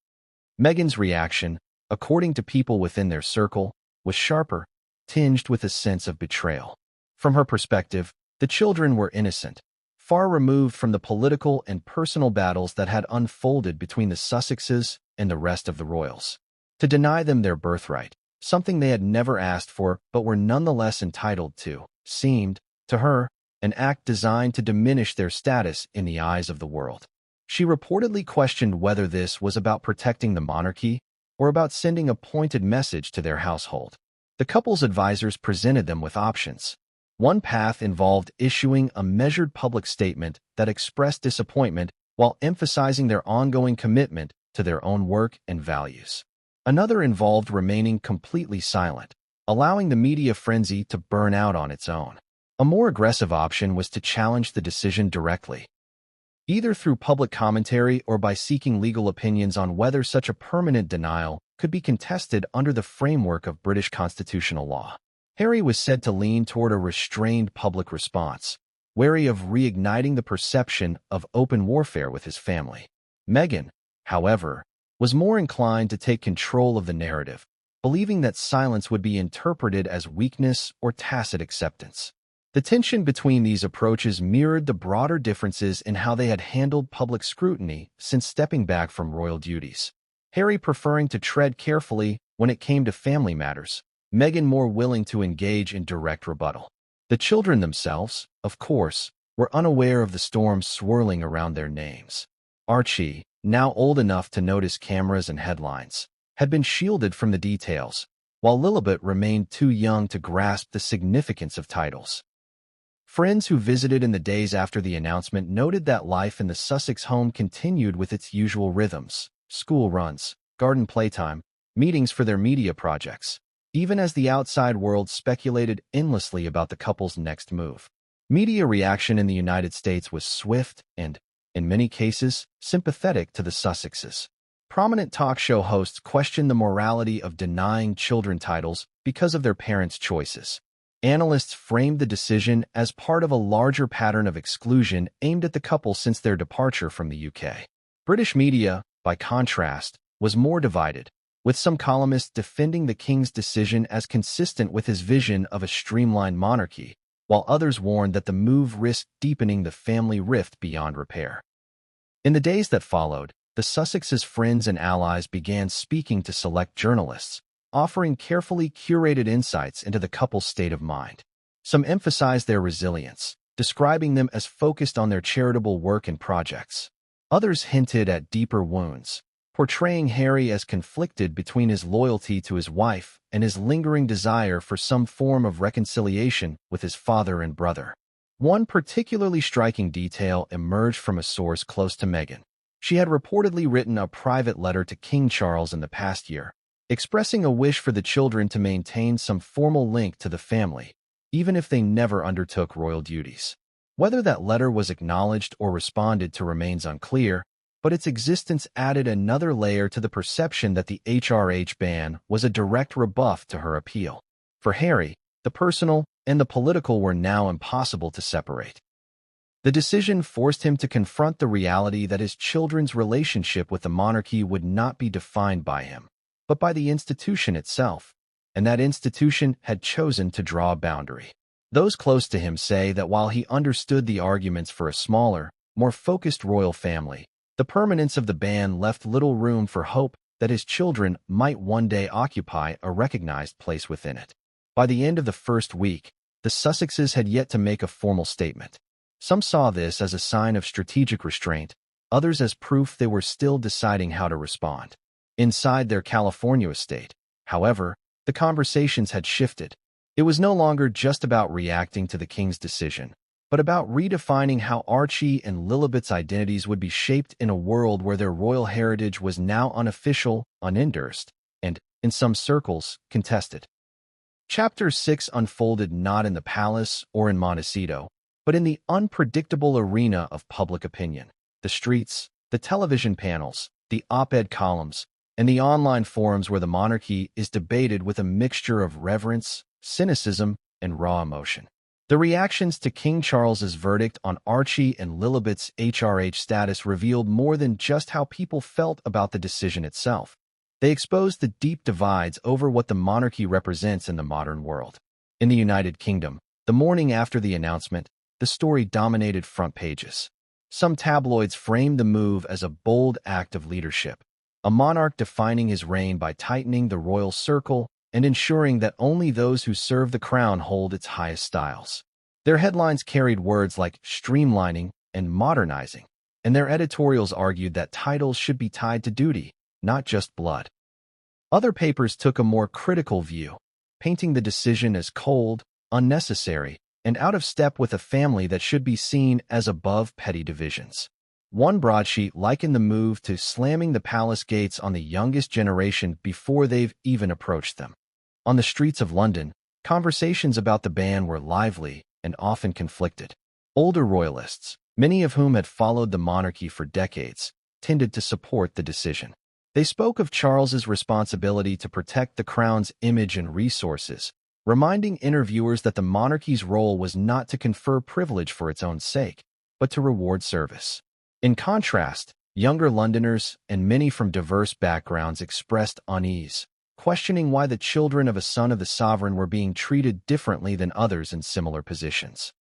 Meghan's reaction, according to people within their circle, was sharper, tinged with a sense of betrayal. From her perspective, the children were innocent, far removed from the political and personal battles that had unfolded between the Sussexes and the rest of the royals. To deny them their birthright, something they had never asked for but were nonetheless entitled to, seemed, to her, an act designed to diminish their status in the eyes of the world. She reportedly questioned whether this was about protecting the monarchy or about sending a pointed message to their household. The couple's advisors presented them with options. One path involved issuing a measured public statement that expressed disappointment while emphasizing their ongoing commitment to their own work and values. Another involved remaining completely silent, allowing the media frenzy to burn out on its own. A more aggressive option was to challenge the decision directly, either through public commentary or by seeking legal opinions on whether such a permanent denial could be contested under the framework of British constitutional law. Harry was said to lean toward a restrained public response, wary of reigniting the perception of open warfare with his family. Meghan, however, was more inclined to take control of the narrative, believing that silence would be interpreted as weakness or tacit acceptance. The tension between these approaches mirrored the broader differences in how they had handled public scrutiny since stepping back from royal duties. Harry preferring to tread carefully when it came to family matters, Meghan more willing to engage in direct rebuttal. The children themselves, of course, were unaware of the storm swirling around their names. Archie, now old enough to notice cameras and headlines, had been shielded from the details, while Lilibet remained too young to grasp the significance of titles. Friends who visited in the days after the announcement noted that life in the Sussex home continued with its usual rhythms: school runs, garden playtime, meetings for their media projects, even as the outside world speculated endlessly about the couple's next move. Media reaction in the United States was swift and, in many cases, sympathetic to the Sussexes. Prominent talk show hosts questioned the morality of denying children titles because of their parents' choices. Analysts framed the decision as part of a larger pattern of exclusion aimed at the couple since their departure from the UK. British media, by contrast, was more divided, with some columnists defending the king's decision as consistent with his vision of a streamlined monarchy, while others warned that the move risked deepening the family rift beyond repair. In the days that followed, the Sussexes' friends and allies began speaking to select journalists, offering carefully curated insights into the couple's state of mind. Some emphasized their resilience, describing them as focused on their charitable work and projects. Others hinted at deeper wounds, portraying Harry as conflicted between his loyalty to his wife and his lingering desire for some form of reconciliation with his father and brother. One particularly striking detail emerged from a source close to Meghan. She had reportedly written a private letter to King Charles in the past year, expressing a wish for the children to maintain some formal link to the family, even if they never undertook royal duties. Whether that letter was acknowledged or responded to remains unclear, but its existence added another layer to the perception that the HRH ban was a direct rebuff to her appeal. For Harry, the personal and the political were now impossible to separate. The decision forced him to confront the reality that his children's relationship with the monarchy would not be defined by him, but by the institution itself, and that institution had chosen to draw a boundary. Those close to him say that while he understood the arguments for a smaller, more focused royal family, the permanence of the ban left little room for hope that his children might one day occupy a recognized place within it. By the end of the first week, the Sussexes had yet to make a formal statement. Some saw this as a sign of strategic restraint, others as proof they were still deciding how to respond. Inside their California estate, however, the conversations had shifted. It was no longer just about reacting to the king's decision, but about redefining how Archie and Lilibet's identities would be shaped in a world where their royal heritage was now unofficial, unendorsed, and, in some circles, contested. Chapter 6 unfolded not in the palace or in Montecito, but in the unpredictable arena of public opinion. The streets, the television panels, the op-ed columns, and the online forums where the monarchy is debated with a mixture of reverence, cynicism, and raw emotion. The reactions to King Charles's verdict on Archie and Lilibet's HRH status revealed more than just how people felt about the decision itself. They exposed the deep divides over what the monarchy represents in the modern world. In the United Kingdom, the morning after the announcement, the story dominated front pages. Some tabloids framed the move as a bold act of leadership, a monarch defining his reign by tightening the royal circle and ensuring that only those who serve the crown hold its highest styles. Their headlines carried words like streamlining and modernizing, and their editorials argued that titles should be tied to duty, not just blood. Other papers took a more critical view, painting the decision as cold, unnecessary, and out of step with a family that should be seen as above petty divisions. One broadsheet likened the move to slamming the palace gates on the youngest generation before they've even approached them. On the streets of London, conversations about the ban were lively and often conflicted. Older royalists, many of whom had followed the monarchy for decades, tended to support the decision. They spoke of Charles's responsibility to protect the crown's image and resources, reminding interviewers that the monarchy's role was not to confer privilege for its own sake, but to reward service. In contrast, younger Londoners and many from diverse backgrounds expressed unease, questioning why the children of a son of the sovereign were being treated differently than others in similar positions.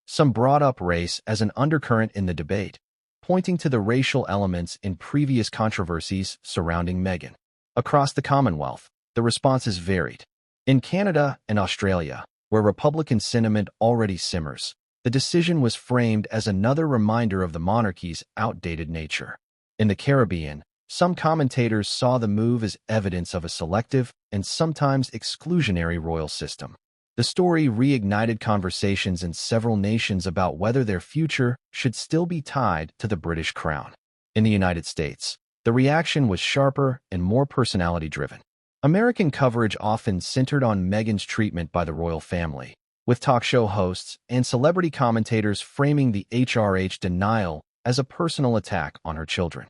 Some brought up race as an undercurrent in the debate, pointing to the racial elements in previous controversies surrounding Meghan. Across the Commonwealth, the responses varied. In Canada and Australia, where Republican sentiment already simmers, the decision was framed as another reminder of the monarchy's outdated nature. In the Caribbean, some commentators saw the move as evidence of a selective and sometimes exclusionary royal system. The story reignited conversations in several nations about whether their future should still be tied to the British crown. In the United States, the reaction was sharper and more personality-driven. American coverage often centered on Meghan's treatment by the royal family, with talk show hosts and celebrity commentators framing the HRH denial as a personal attack on her children.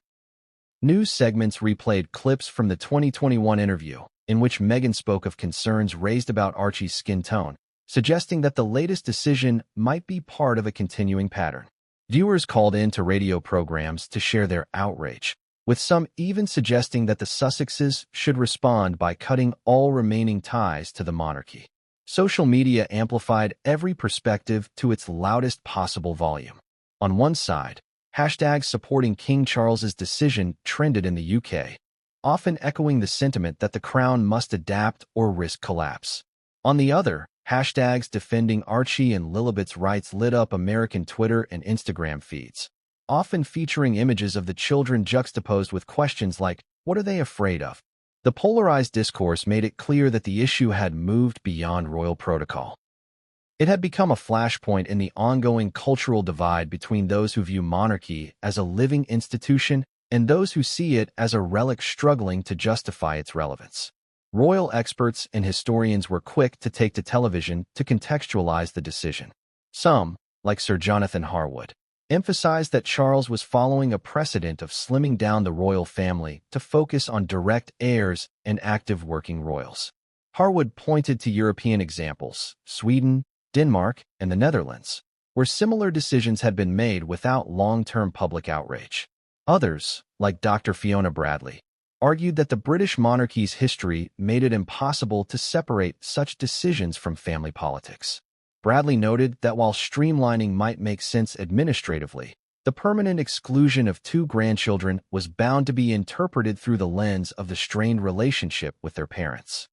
News segments replayed clips from the 2021 interview, in which Meghan spoke of concerns raised about Archie's skin tone, suggesting that the latest decision might be part of a continuing pattern. Viewers called in to radio programs to share their outrage, with some even suggesting that the Sussexes should respond by cutting all remaining ties to the monarchy. Social media amplified every perspective to its loudest possible volume. On one side, hashtags supporting King Charles's decision trended in the UK, often echoing the sentiment that the crown must adapt or risk collapse. On the other, hashtags defending Archie and Lilibet's rights lit up American Twitter and Instagram feeds, often featuring images of the children juxtaposed with questions like, "What are they afraid of?" The polarized discourse made it clear that the issue had moved beyond royal protocol. It had become a flashpoint in the ongoing cultural divide between those who view monarchy as a living institution and those who see it as a relic struggling to justify its relevance. Royal experts and historians were quick to take to television to contextualize the decision. Some, like Sir Jonathan Harwood, emphasized that Charles was following a precedent of slimming down the royal family to focus on direct heirs and active working royals. Harwood pointed to European examples, Sweden, Denmark, and the Netherlands, where similar decisions had been made without long-term public outrage. Others, like Dr. Fiona Bradley, argued that the British monarchy's history made it impossible to separate such decisions from family politics. Bradley noted that while streamlining might make sense administratively, the permanent exclusion of two grandchildren was bound to be interpreted through the lens of the strained relationship with their parents.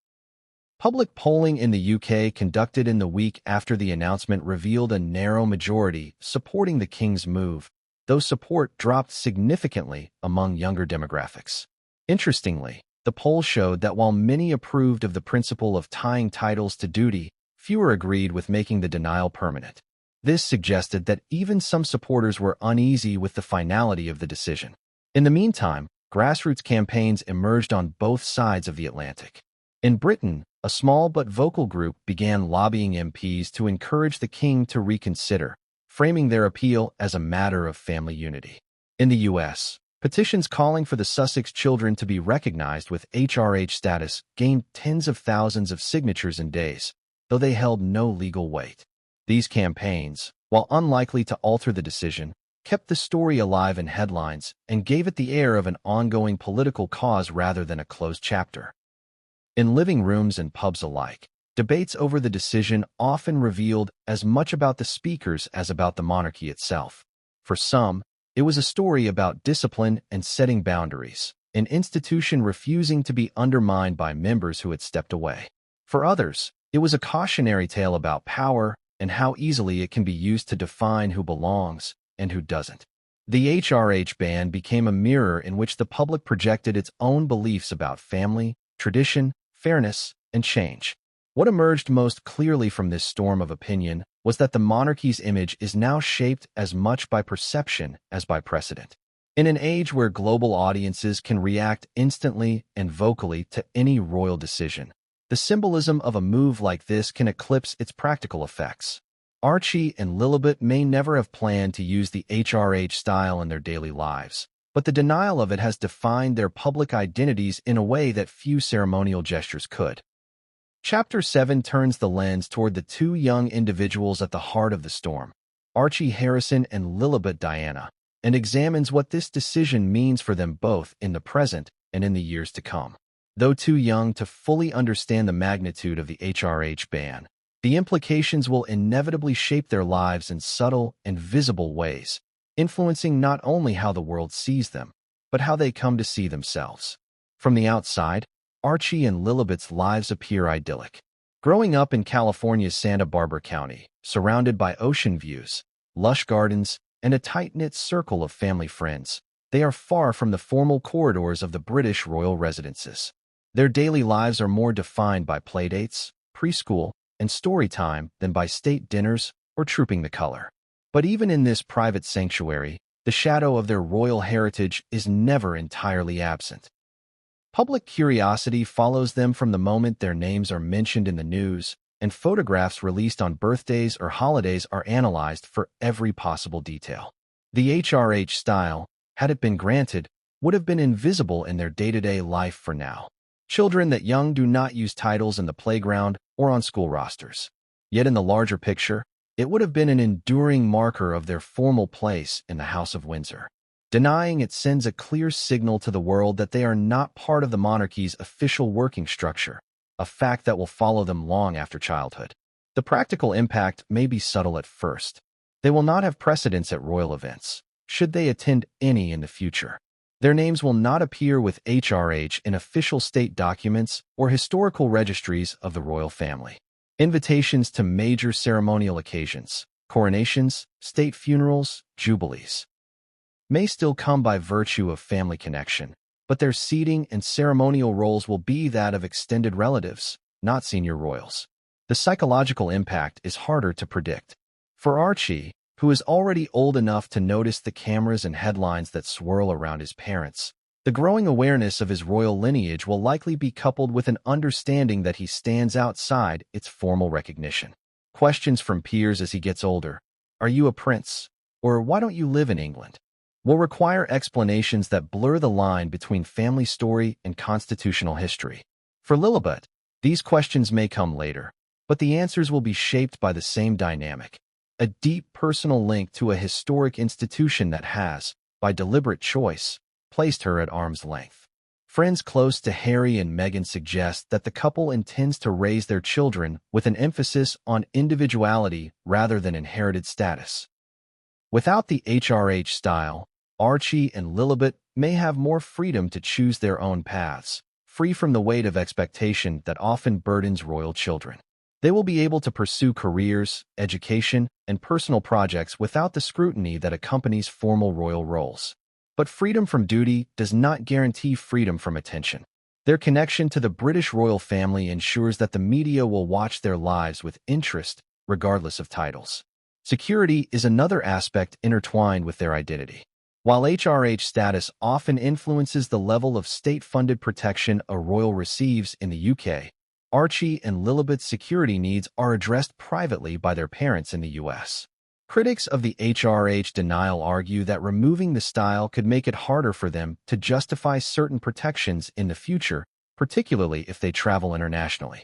Public polling in the UK conducted in the week after the announcement revealed a narrow majority supporting the King's move, though support dropped significantly among younger demographics. Interestingly, the poll showed that while many approved of the principle of tying titles to duty, fewer agreed with making the denial permanent. This suggested that even some supporters were uneasy with the finality of the decision. In the meantime, grassroots campaigns emerged on both sides of the Atlantic. In Britain, a small but vocal group began lobbying MPs to encourage the king to reconsider, framing their appeal as a matter of family unity. In the U.S., petitions calling for the Sussex children to be recognized with HRH status gained tens of thousands of signatures in days, though they held no legal weight. These campaigns, while unlikely to alter the decision, kept the story alive in headlines and gave it the air of an ongoing political cause rather than a closed chapter. In living rooms and pubs alike, debates over the decision often revealed as much about the speakers as about the monarchy itself. For some, it was a story about discipline and setting boundaries, an institution refusing to be undermined by members who had stepped away. For others, it was a cautionary tale about power and how easily it can be used to define who belongs and who doesn't. The HRH ban became a mirror in which the public projected its own beliefs about family, tradition, fairness, and change. What emerged most clearly from this storm of opinion was that the monarchy's image is now shaped as much by perception as by precedent. In an age where global audiences can react instantly and vocally to any royal decision, the symbolism of a move like this can eclipse its practical effects. Archie and Lilibet may never have planned to use the HRH style in their daily lives, but the denial of it has defined their public identities in a way that few ceremonial gestures could. Chapter 7 turns the lens toward the two young individuals at the heart of the storm, Archie Harrison and Lilibet Diana, and examines what this decision means for them both in the present and in the years to come. Though too young to fully understand the magnitude of the HRH ban, the implications will inevitably shape their lives in subtle and visible ways, influencing not only how the world sees them, but how they come to see themselves. From the outside, Archie and Lilibet's lives appear idyllic. Growing up in California's Santa Barbara County, surrounded by ocean views, lush gardens, and a tight-knit circle of family friends, they are far from the formal corridors of the British royal residences. Their daily lives are more defined by playdates, preschool, and story time than by state dinners or trooping the color. But even in this private sanctuary, the shadow of their royal heritage is never entirely absent. Public curiosity follows them from the moment their names are mentioned in the news, and photographs released on birthdays or holidays are analyzed for every possible detail. The HRH style, had it been granted, would have been invisible in their day-to-day life for now. Children that young do not use titles in the playground or on school rosters. Yet in the larger picture, it would have been an enduring marker of their formal place in the House of Windsor. Denying it sends a clear signal to the world that they are not part of the monarchy's official working structure, a fact that will follow them long after childhood. The practical impact may be subtle at first. They will not have precedence at royal events, should they attend any in the future. Their names will not appear with HRH in official state documents or historical registries of the royal family. Invitations to major ceremonial occasions, coronations, state funerals, jubilees, may still come by virtue of family connection, but their seating and ceremonial roles will be that of extended relatives, not senior royals. The psychological impact is harder to predict. For Archie, who is already old enough to notice the cameras and headlines that swirl around his parents, the growing awareness of his royal lineage will likely be coupled with an understanding that he stands outside its formal recognition. Questions from peers as he gets older, "Are you a prince?" or "Why don't you live in England?" will require explanations that blur the line between family story and constitutional history. For Lilibet, these questions may come later, but the answers will be shaped by the same dynamic, a deep personal link to a historic institution that has, by deliberate choice, placed her at arm's length. Friends close to Harry and Meghan suggest that the couple intends to raise their children with an emphasis on individuality rather than inherited status. Without the HRH style, Archie and Lilibet may have more freedom to choose their own paths, free from the weight of expectation that often burdens royal children. They will be able to pursue careers, education, and personal projects without the scrutiny that accompanies formal royal roles. But freedom from duty does not guarantee freedom from attention. Their connection to the British royal family ensures that the media will watch their lives with interest, regardless of titles. Security is another aspect intertwined with their identity. While HRH status often influences the level of state-funded protection a royal receives in the UK, Archie and Lilibet's security needs are addressed privately by their parents in the US. Critics of the HRH denial argue that removing the style could make it harder for them to justify certain protections in the future, particularly if they travel internationally.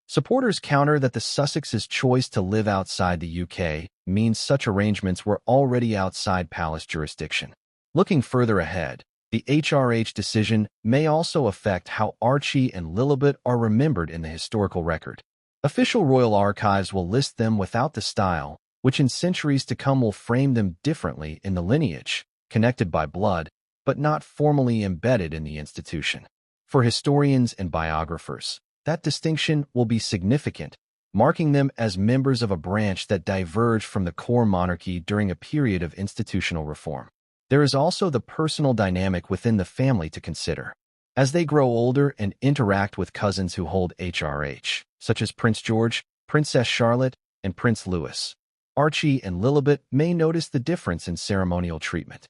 Supporters counter that the Sussexes' choice to live outside the UK means such arrangements were already outside palace jurisdiction. Looking further ahead, the HRH decision may also affect how Archie and Lilibet are remembered in the historical record. Official royal archives will list them without the style, which in centuries to come will frame them differently in the lineage, connected by blood, but not formally embedded in the institution. For historians and biographers, that distinction will be significant, marking them as members of a branch that diverged from the core monarchy during a period of institutional reform. There is also the personal dynamic within the family to consider. As they grow older and interact with cousins who hold HRH, such as Prince George, Princess Charlotte, and Prince Louis, Archie and Lilibet may notice the difference in ceremonial treatment.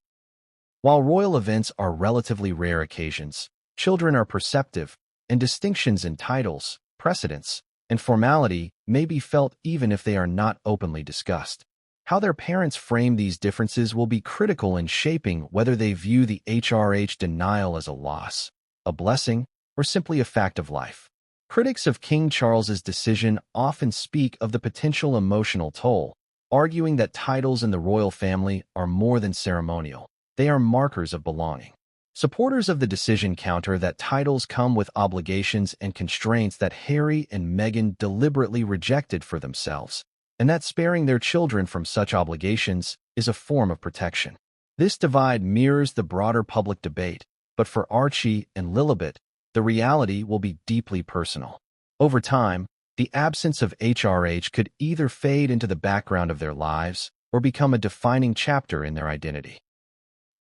While royal events are relatively rare occasions, children are perceptive, and distinctions in titles, precedence, and formality may be felt even if they are not openly discussed. How their parents frame these differences will be critical in shaping whether they view the HRH denial as a loss, a blessing, or simply a fact of life. Critics of King Charles's decision often speak of the potential emotional toll, arguing that titles in the royal family are more than ceremonial. They are markers of belonging. Supporters of the decision counter that titles come with obligations and constraints that Harry and Meghan deliberately rejected for themselves, and that sparing their children from such obligations is a form of protection. This divide mirrors the broader public debate, but for Archie and Lilibet, the reality will be deeply personal. Over time, the absence of HRH could either fade into the background of their lives or become a defining chapter in their identity.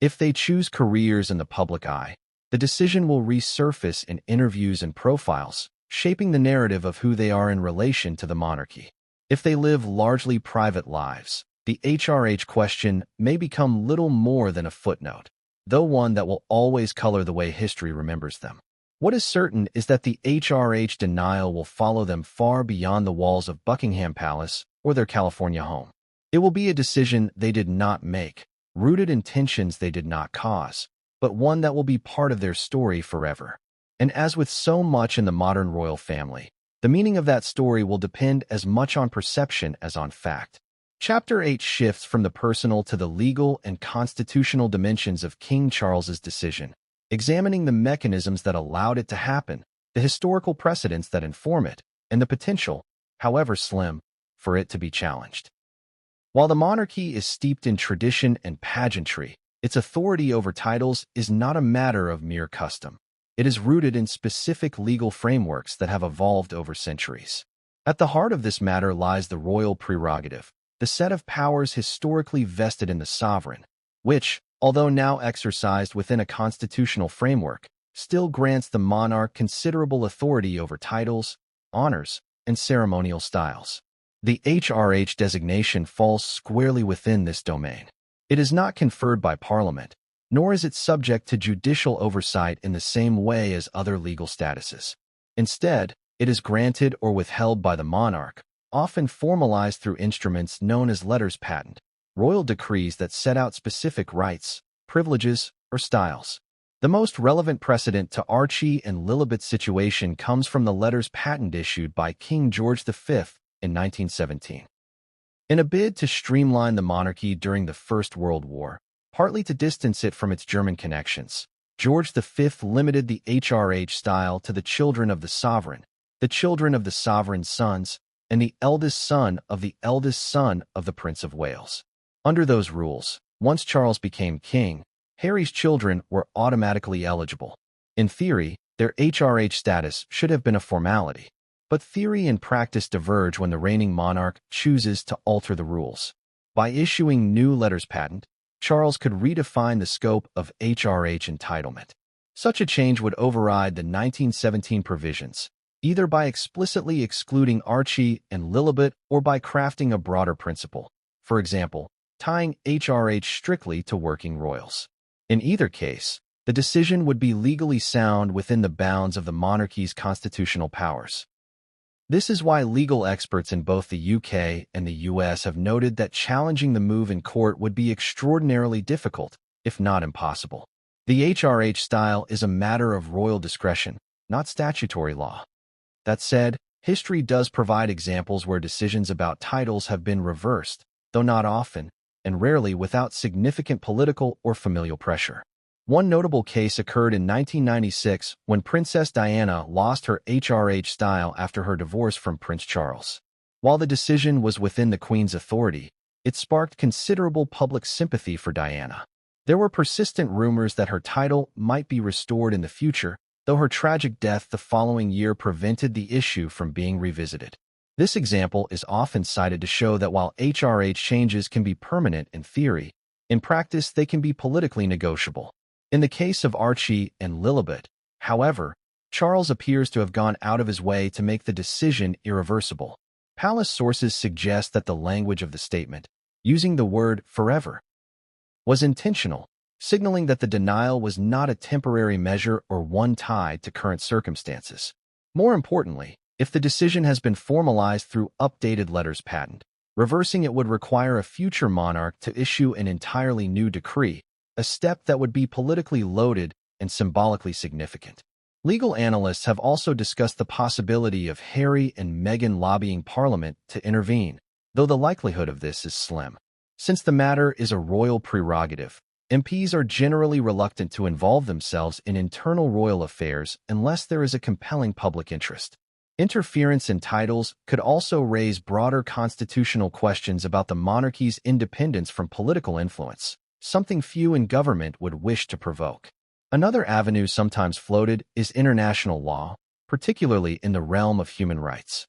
If they choose careers in the public eye, the decision will resurface in interviews and profiles, shaping the narrative of who they are in relation to the monarchy. If they live largely private lives, the HRH question may become little more than a footnote, though one that will always color the way history remembers them. What is certain is that the HRH denial will follow them far beyond the walls of Buckingham Palace or their California home. It will be a decision they did not make, rooted in tensions they did not cause, but one that will be part of their story forever. And as with so much in the modern royal family, the meaning of that story will depend as much on perception as on fact. Chapter 8 shifts from the personal to the legal and constitutional dimensions of King Charles's decision, examining the mechanisms that allowed it to happen, the historical precedents that inform it, and the potential, however slim, for it to be challenged. While the monarchy is steeped in tradition and pageantry, its authority over titles is not a matter of mere custom. It is rooted in specific legal frameworks that have evolved over centuries. At the heart of this matter lies the royal prerogative, the set of powers historically vested in the sovereign, which, although now exercised within a constitutional framework, still grants the monarch considerable authority over titles, honors, and ceremonial styles. The HRH designation falls squarely within this domain. It is not conferred by Parliament, nor is it subject to judicial oversight in the same way as other legal statuses. Instead, it is granted or withheld by the monarch, often formalized through instruments known as letters patent, royal decrees that set out specific rights, privileges, or styles. The most relevant precedent to Archie and Lilibet's situation comes from the letters patent issued by King George V in 1917. In a bid to streamline the monarchy during the First World War, partly to distance it from its German connections, George V limited the HRH style to the children of the sovereign, the children of the sovereign's sons, and the eldest son of the eldest son of the Prince of Wales. Under those rules, once Charles became king, Harry's children were automatically eligible. In theory, their HRH status should have been a formality, but theory and practice diverge when the reigning monarch chooses to alter the rules. By issuing new letters patent, Charles could redefine the scope of HRH entitlement. Such a change would override the 1917 provisions, either by explicitly excluding Archie and Lilibet or by crafting a broader principle, for example, tying HRH strictly to working royals. In either case, the decision would be legally sound within the bounds of the monarchy's constitutional powers. This is why legal experts in both the UK and the US have noted that challenging the move in court would be extraordinarily difficult, if not impossible. The HRH style is a matter of royal discretion, not statutory law. That said, history does provide examples where decisions about titles have been reversed, though not often, and rarely without significant political or familial pressure. One notable case occurred in 1996 when Princess Diana lost her HRH style after her divorce from Prince Charles. While the decision was within the Queen's authority, it sparked considerable public sympathy for Diana. There were persistent rumors that her title might be restored in the future, though her tragic death the following year prevented the issue from being revisited. This example is often cited to show that while HRH changes can be permanent in theory, in practice they can be politically negotiable. In the case of Archie and Lilibet, however, Charles appears to have gone out of his way to make the decision irreversible. Palace sources suggest that the language of the statement, using the word forever, was intentional, signaling that the denial was not a temporary measure or one tied to current circumstances. More importantly, if the decision has been formalized through updated letters patent, reversing it would require a future monarch to issue an entirely new decree, a step that would be politically loaded and symbolically significant. Legal analysts have also discussed the possibility of Harry and Meghan lobbying Parliament to intervene, though the likelihood of this is slim. Since the matter is a royal prerogative, MPs are generally reluctant to involve themselves in internal royal affairs unless there is a compelling public interest. Interference in titles could also raise broader constitutional questions about the monarchy's independence from political influence, something few in government would wish to provoke. Another avenue sometimes floated is international law, particularly in the realm of human rights.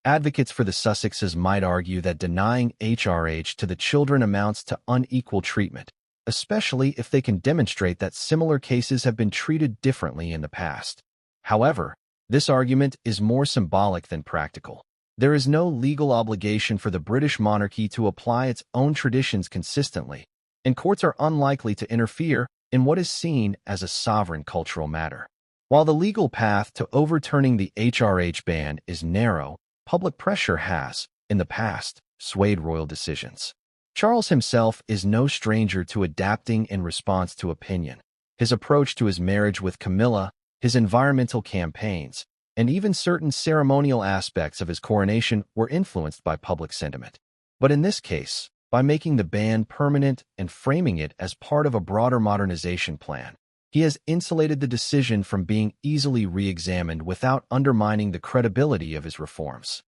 Advocates for the Sussexes might argue that denying HRH to the children amounts to unequal treatment, especially if they can demonstrate that similar cases have been treated differently in the past. However, this argument is more symbolic than practical. There is no legal obligation for the British monarchy to apply its own traditions consistently, and courts are unlikely to interfere in what is seen as a sovereign cultural matter. While the legal path to overturning the HRH ban is narrow, public pressure has, in the past, swayed royal decisions. Charles himself is no stranger to adapting in response to opinion. His approach to his marriage with Camilla, his environmental campaigns, and even certain ceremonial aspects of his coronation were influenced by public sentiment. But in this case, by making the ban permanent and framing it as part of a broader modernization plan, he has insulated the decision from being easily re-examined without undermining the credibility of his reforms.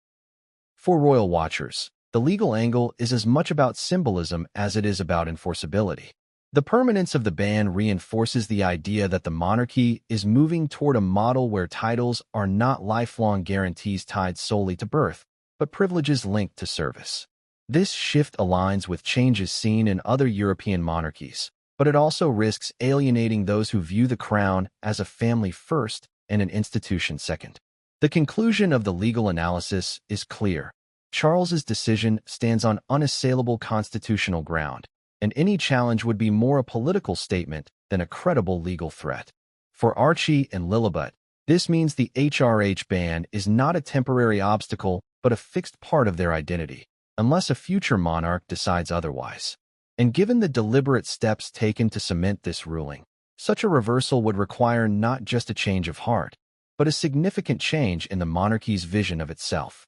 For royal watchers, the legal angle is as much about symbolism as it is about enforceability. The permanence of the ban reinforces the idea that the monarchy is moving toward a model where titles are not lifelong guarantees tied solely to birth, but privileges linked to service. This shift aligns with changes seen in other European monarchies, but it also risks alienating those who view the crown as a family first and an institution second. The conclusion of the legal analysis is clear. Charles's decision stands on unassailable constitutional ground, and any challenge would be more a political statement than a credible legal threat. For Archie and Lilibet, this means the HRH ban is not a temporary obstacle but a fixed part of their identity, unless a future monarch decides otherwise. And given the deliberate steps taken to cement this ruling, such a reversal would require not just a change of heart, but a significant change in the monarchy's vision of itself.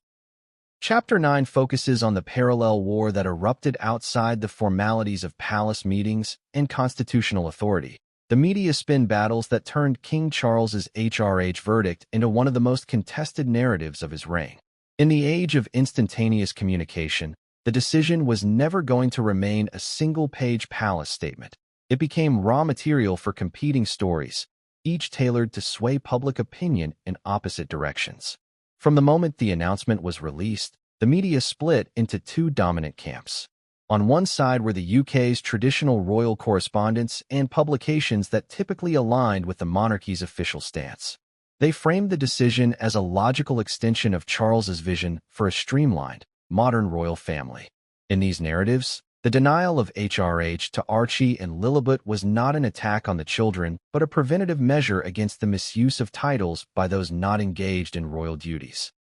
Chapter 9 focuses on the parallel war that erupted outside the formalities of palace meetings and constitutional authority, the media spin battles that turned King Charles's HRH verdict into one of the most contested narratives of his reign. In the age of instantaneous communication, the decision was never going to remain a single-page palace statement. It became raw material for competing stories, each tailored to sway public opinion in opposite directions. From the moment the announcement was released, the media split into two dominant camps. On one side were the UK's traditional royal correspondents and publications that typically aligned with the monarchy's official stance. They framed the decision as a logical extension of Charles's vision for a streamlined, modern royal family. In these narratives, the denial of HRH to Archie and Lilibet was not an attack on the children, but a preventative measure against the misuse of titles by those not engaged in royal duties.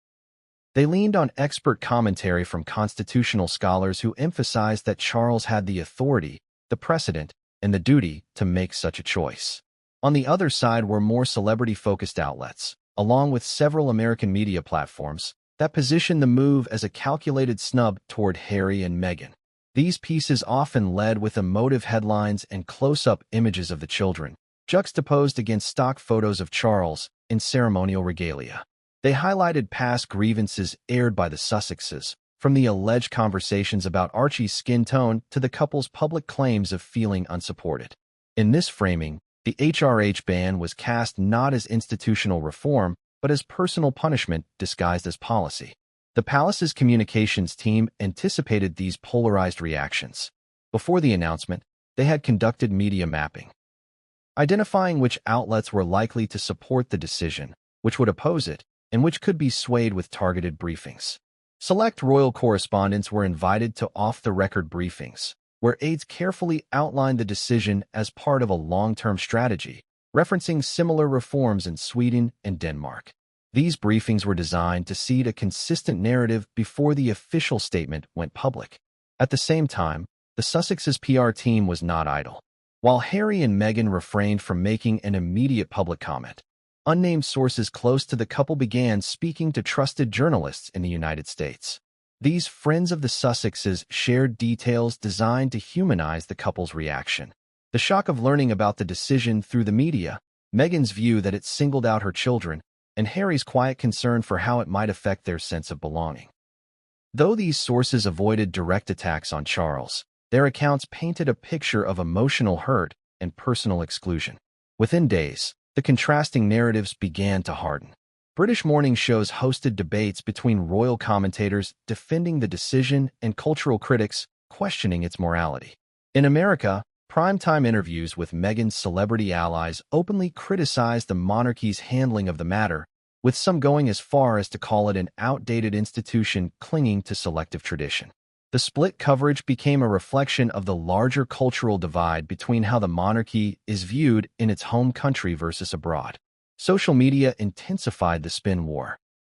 They leaned on expert commentary from constitutional scholars who emphasized that Charles had the authority, the precedent, and the duty to make such a choice. On the other side were more celebrity-focused outlets, along with several American media platforms, that positioned the move as a calculated snub toward Harry and Meghan. These pieces often led with emotive headlines and close-up images of the children, juxtaposed against stock photos of Charles in ceremonial regalia. They highlighted past grievances aired by the Sussexes, from the alleged conversations about Archie's skin tone to the couple's public claims of feeling unsupported. In this framing, the HRH ban was cast not as institutional reform, but as personal punishment disguised as policy. The palace's communications team anticipated these polarized reactions. Before the announcement, they had conducted media mapping, identifying which outlets were likely to support the decision, which would oppose it, and which could be swayed with targeted briefings. Select royal correspondents were invited to off-the-record briefings, where aides carefully outlined the decision as part of a long-term strategy, referencing similar reforms in Sweden and Denmark. These briefings were designed to seed a consistent narrative before the official statement went public. At the same time, the Sussexes' PR team was not idle. While Harry and Meghan refrained from making an immediate public comment, unnamed sources close to the couple began speaking to trusted journalists in the United States. These friends of the Sussexes shared details designed to humanize the couple's reaction. The shock of learning about the decision through the media, Meghan's view that it singled out her children, and Harry's quiet concern for how it might affect their sense of belonging. Though these sources avoided direct attacks on Charles, their accounts painted a picture of emotional hurt and personal exclusion. Within days, the contrasting narratives began to harden. British morning shows hosted debates between royal commentators defending the decision and cultural critics questioning its morality. In America, primetime interviews with Meghan's celebrity allies openly criticized the monarchy's handling of the matter, with some going as far as to call it an outdated institution clinging to selective tradition. The split coverage became a reflection of the larger cultural divide between how the monarchy is viewed in its home country versus abroad. Social media intensified the spin war,